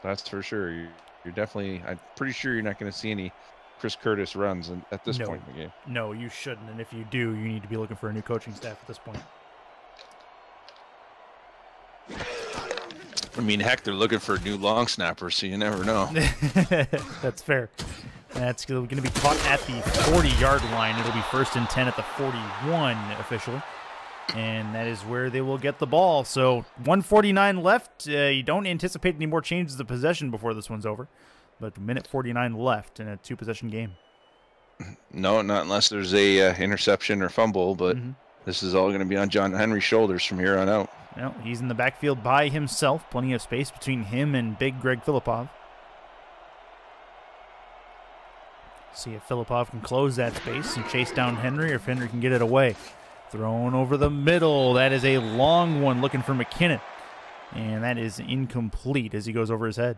That's for sure. You're definitely, I'm pretty sure you're not going to see any Chris Curtis runs at this point in the game. No, you shouldn't. And if you do, you need to be looking for a new coaching staff at this point. I mean, heck, they're looking for a new long snapper, so you never know. That's fair. That's going to be caught at the 40-yard line. It'll be 1st and 10 at the 41 officially. And that is where they will get the ball. So 1:49 left. You don't anticipate any more changes of possession before this one's over. But 1:49 left in a 2-possession game. No, not unless there's a interception or fumble, but this is all going to be on John Henry's shoulders from here on out. Well, he's in the backfield by himself. Plenty of space between him and big Greg Filipov. See if Filipov can close that space and chase down Henry, or if Henry can get it away. Thrown over the middle. That is a long one looking for McKinnon. And that is incomplete as he goes over his head.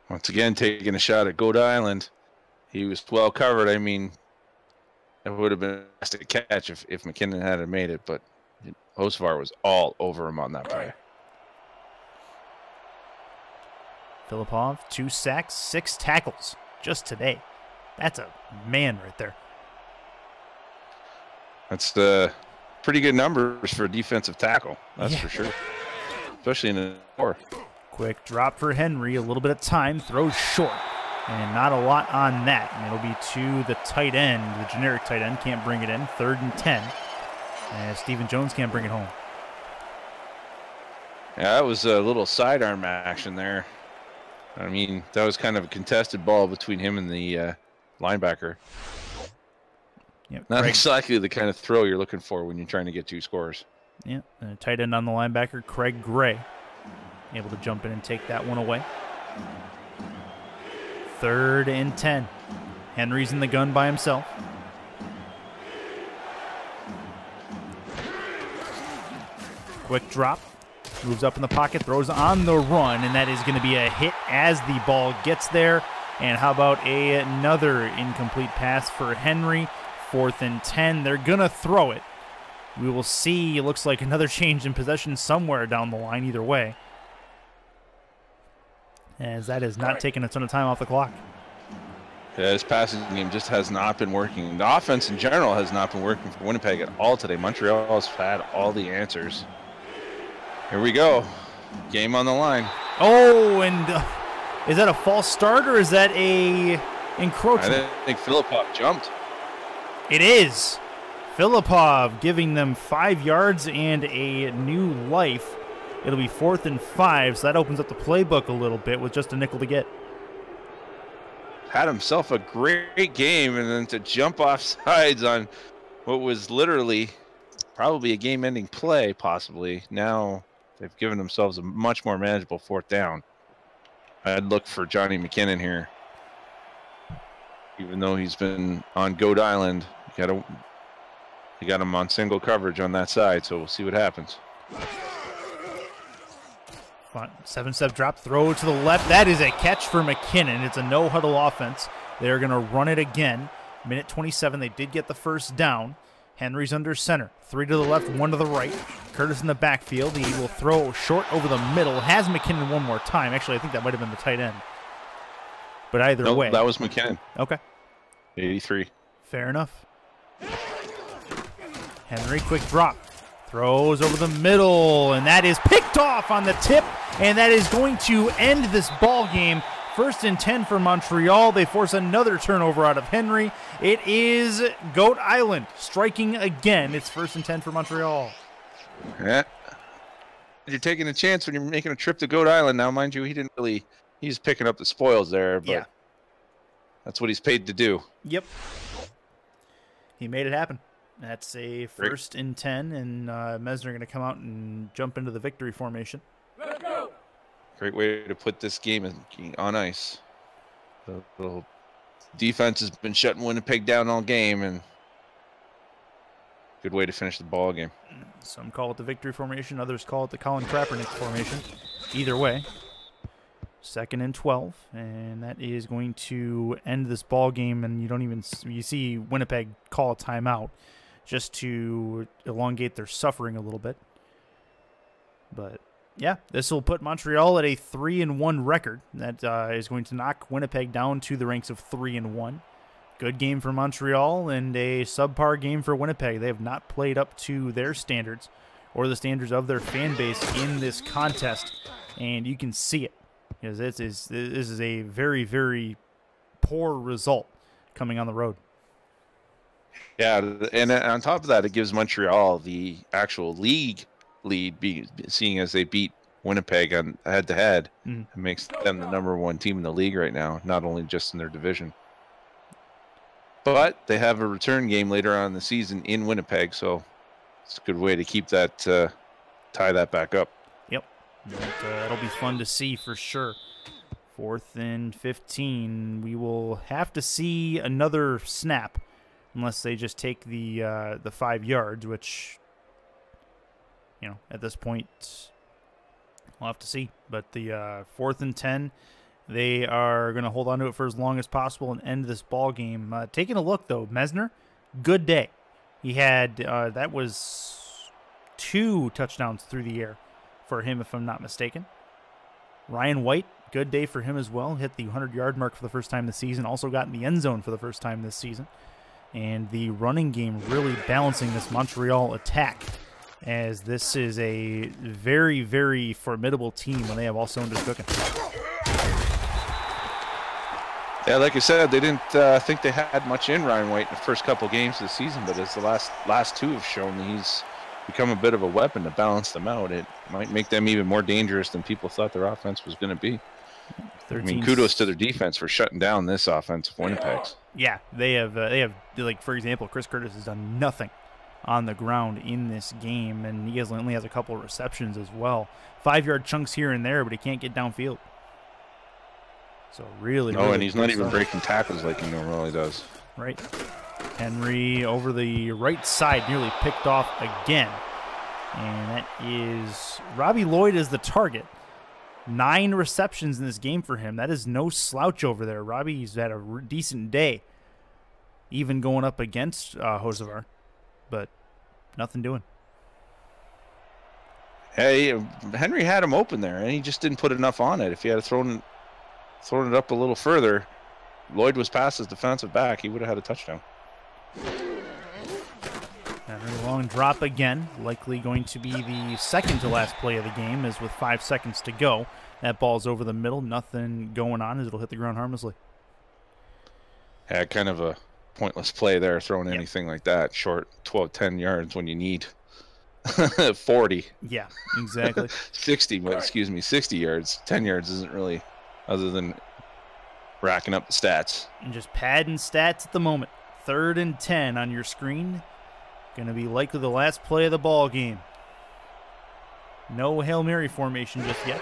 Once again, taking a shot at Goat Island. He was well covered. I mean, it would have been a fantastic catch if McKinnon had made it, but Hocevar was all over him on that play. Filipov, 2 sacks, 6 tackles just today. That's a man right there. That's pretty good numbers for a defensive tackle. That's for sure. Especially in the core. Quick drop for Henry. A little bit of time. Throws short. And not a lot on that. And it'll be to the tight end. The generic tight end can't bring it in. 3rd and 10. And Stephen Jones can't bring it home. Yeah, that was a little sidearm action there. I mean, that was kind of a contested ball between him and the linebacker. Yep, Not exactly the kind of throw you're looking for when you're trying to get 2 scores. Yeah, tight end on the linebacker, Craig Gray, able to jump in and take that one away. 3rd and 10. Henry's in the gun by himself. Quick drop. Moves up in the pocket, throws on the run, and that is going to be a hit as the ball gets there. And how about another incomplete pass for Henry? 4th and 10. They're going to throw it. We will see. It looks like another change in possession somewhere down the line either way, as that is not taking a ton of time off the clock. Yeah, this passing game just has not been working. The offense in general has not been working for Winnipeg at all today. Montreal has had all the answers. Here we go. Game on the line. Oh, and is that a false start or is that a encroachment? I think Filipov jumped. It is. Filipov giving them 5 yards and a new life. It'll be 4th and 5, so that opens up the playbook a little bit with just a nickel to get. Had himself a great game, and then to jump off sides on what was literally probably a game-ending play, possibly. Now they've given themselves a much more manageable 4th down. I'd look for Johnny McKinnon here. Even though he's been on Goat Island, you got him on single coverage on that side, so we'll see what happens. 7-step drop, throw to the left. That is a catch for McKinnon. It's a no-huddle offense. They're going to run it again. Minute 27, they did get the first down. Henry's under center. 3 to the left, 1 to the right. Curtis in the backfield. He will throw short over the middle. Has McKinnon one more time. Actually, I think that might have been the tight end. But either way. That was McKinnon. Okay. 83. Fair enough. Henry, quick drop. Throws over the middle, and that is picked off on the tip, and that is going to end this ball game. 1st and 10 for Montreal. They force another turnover out of Henry. It is Goat Island striking again. It's 1st and 10 for Montreal. Yeah. You're taking a chance when you're making a trip to Goat Island. Now, mind you, he's picking up the spoils there, but yeah, that's what he's paid to do. Yep. He made it happen. That's a 1st and 10, and Mesner going to come out and jump into the victory formation. Let's go. Great way to put this game on ice. The defense has been shutting Winnipeg down all game, and good way to finish the ball game. Some call it the victory formation, others call it the Colin Kaepernick formation. Either way, 2nd and 12, and that is going to end this ball game. And you see Winnipeg call a timeout just to elongate their suffering a little bit. But yeah, this will put Montreal at a 3-1 record. That is going to knock Winnipeg down to the ranks of 3-1. Good game for Montreal and a subpar game for Winnipeg. They have not played up to their standards or the standards of their fan base in this contest, and you can see it, because this is a very, very poor result coming on the road. Yeah, and on top of that, it gives Montreal the actual league lead, seeing as they beat Winnipeg on head-to-head. It makes them the #1 team in the league right now, not only just in their division. But they have a return game later on in the season in Winnipeg, so it's a good way to keep that, tie that back up. Yep, that'll be fun to see for sure. 4th and 15. We will have to see another snap, unless they just take the 5 yards, which, at this point, we'll have to see. But the 4th and 10, they are going to hold on to it for as long as possible and end this ball game. Taking a look, though, Mesner, good day. He had, that was 2 touchdowns through the air for him, if I'm not mistaken. Ryan White, good day for him as well. Hit the 100-yard mark for the first time this season. Also got in the end zone for the first time this season. And the running game really balancing this Montreal attack, as this is a very, very formidable team when they have all cylinders cooking. Yeah, like I said, they didn't think they had much in Ryan White in the first couple games of the season, but as the last 2 have shown, he's become a bit of a weapon to balance them out. It might make them even more dangerous than people thought their offense was going to be. I mean, kudos to their defense for shutting down this offense of Winnipeg's. Yeah, they have like, for example, Chris Curtis has done nothing on the ground in this game, and he only has a couple of receptions as well. 5-yard chunks here and there, but he can't get downfield. So really, and he's not even breaking tackles like he normally does. Right. Henry over the right side, nearly picked off again. And that is Robbie Lloyd is the target. 9 receptions in this game for him. That is no slouch over there. Robbie's had a decent day, even going up against Hocevar, but nothing doing. Hey, Henry had him open there, and he just didn't put enough on it. If he had thrown it up a little further, Lloyd was past his defensive back. He would have had a touchdown. Henry long drop again. Likely going to be the second to last play of the game, as with 5 seconds to go. That ball's over the middle. Nothing going on as it'll hit the ground harmlessly. Yeah, kind of a pointless play there, throwing anything like that. Short 10 yards when you need 40. Yeah, exactly. 60, but excuse me, 60 yards. 10 yards isn't really, other than racking up the stats. And just padding stats at the moment. 3rd and 10 on your screen. Going to be likely the last play of the ball game. No Hail Mary formation just yet.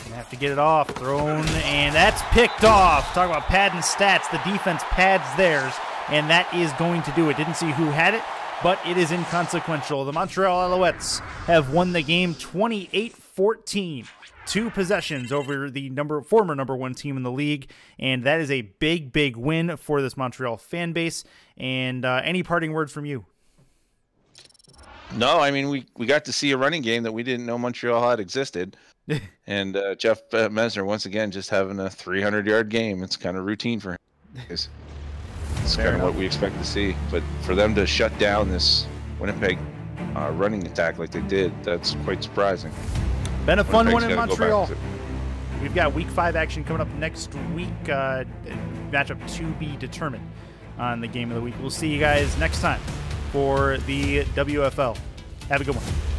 Gonna have to get it off. Thrown, and that's picked off. Talk about padding stats. The defense pads theirs, and that is going to do it. Didn't see who had it, but it is inconsequential. The Montreal Alouettes have won the game 28-14. 2 possessions over the former number 1 team in the league, and that is a big, big win for this Montreal fan base. And any parting words from you? No, I mean, we got to see a running game that we didn't know Montreal had existed. And Jeff Mesner, once again, just having a 300-yard game. It's kind of routine for him. It's kind of what we expect to see. But for them to shut down this Winnipeg running attack like they did, that's quite surprising. Been a fun one in Montreal. We've got Week 5 action coming up next week. Matchup to be determined on the game of the week. We'll see you guys next time for the WFL. Have a good one.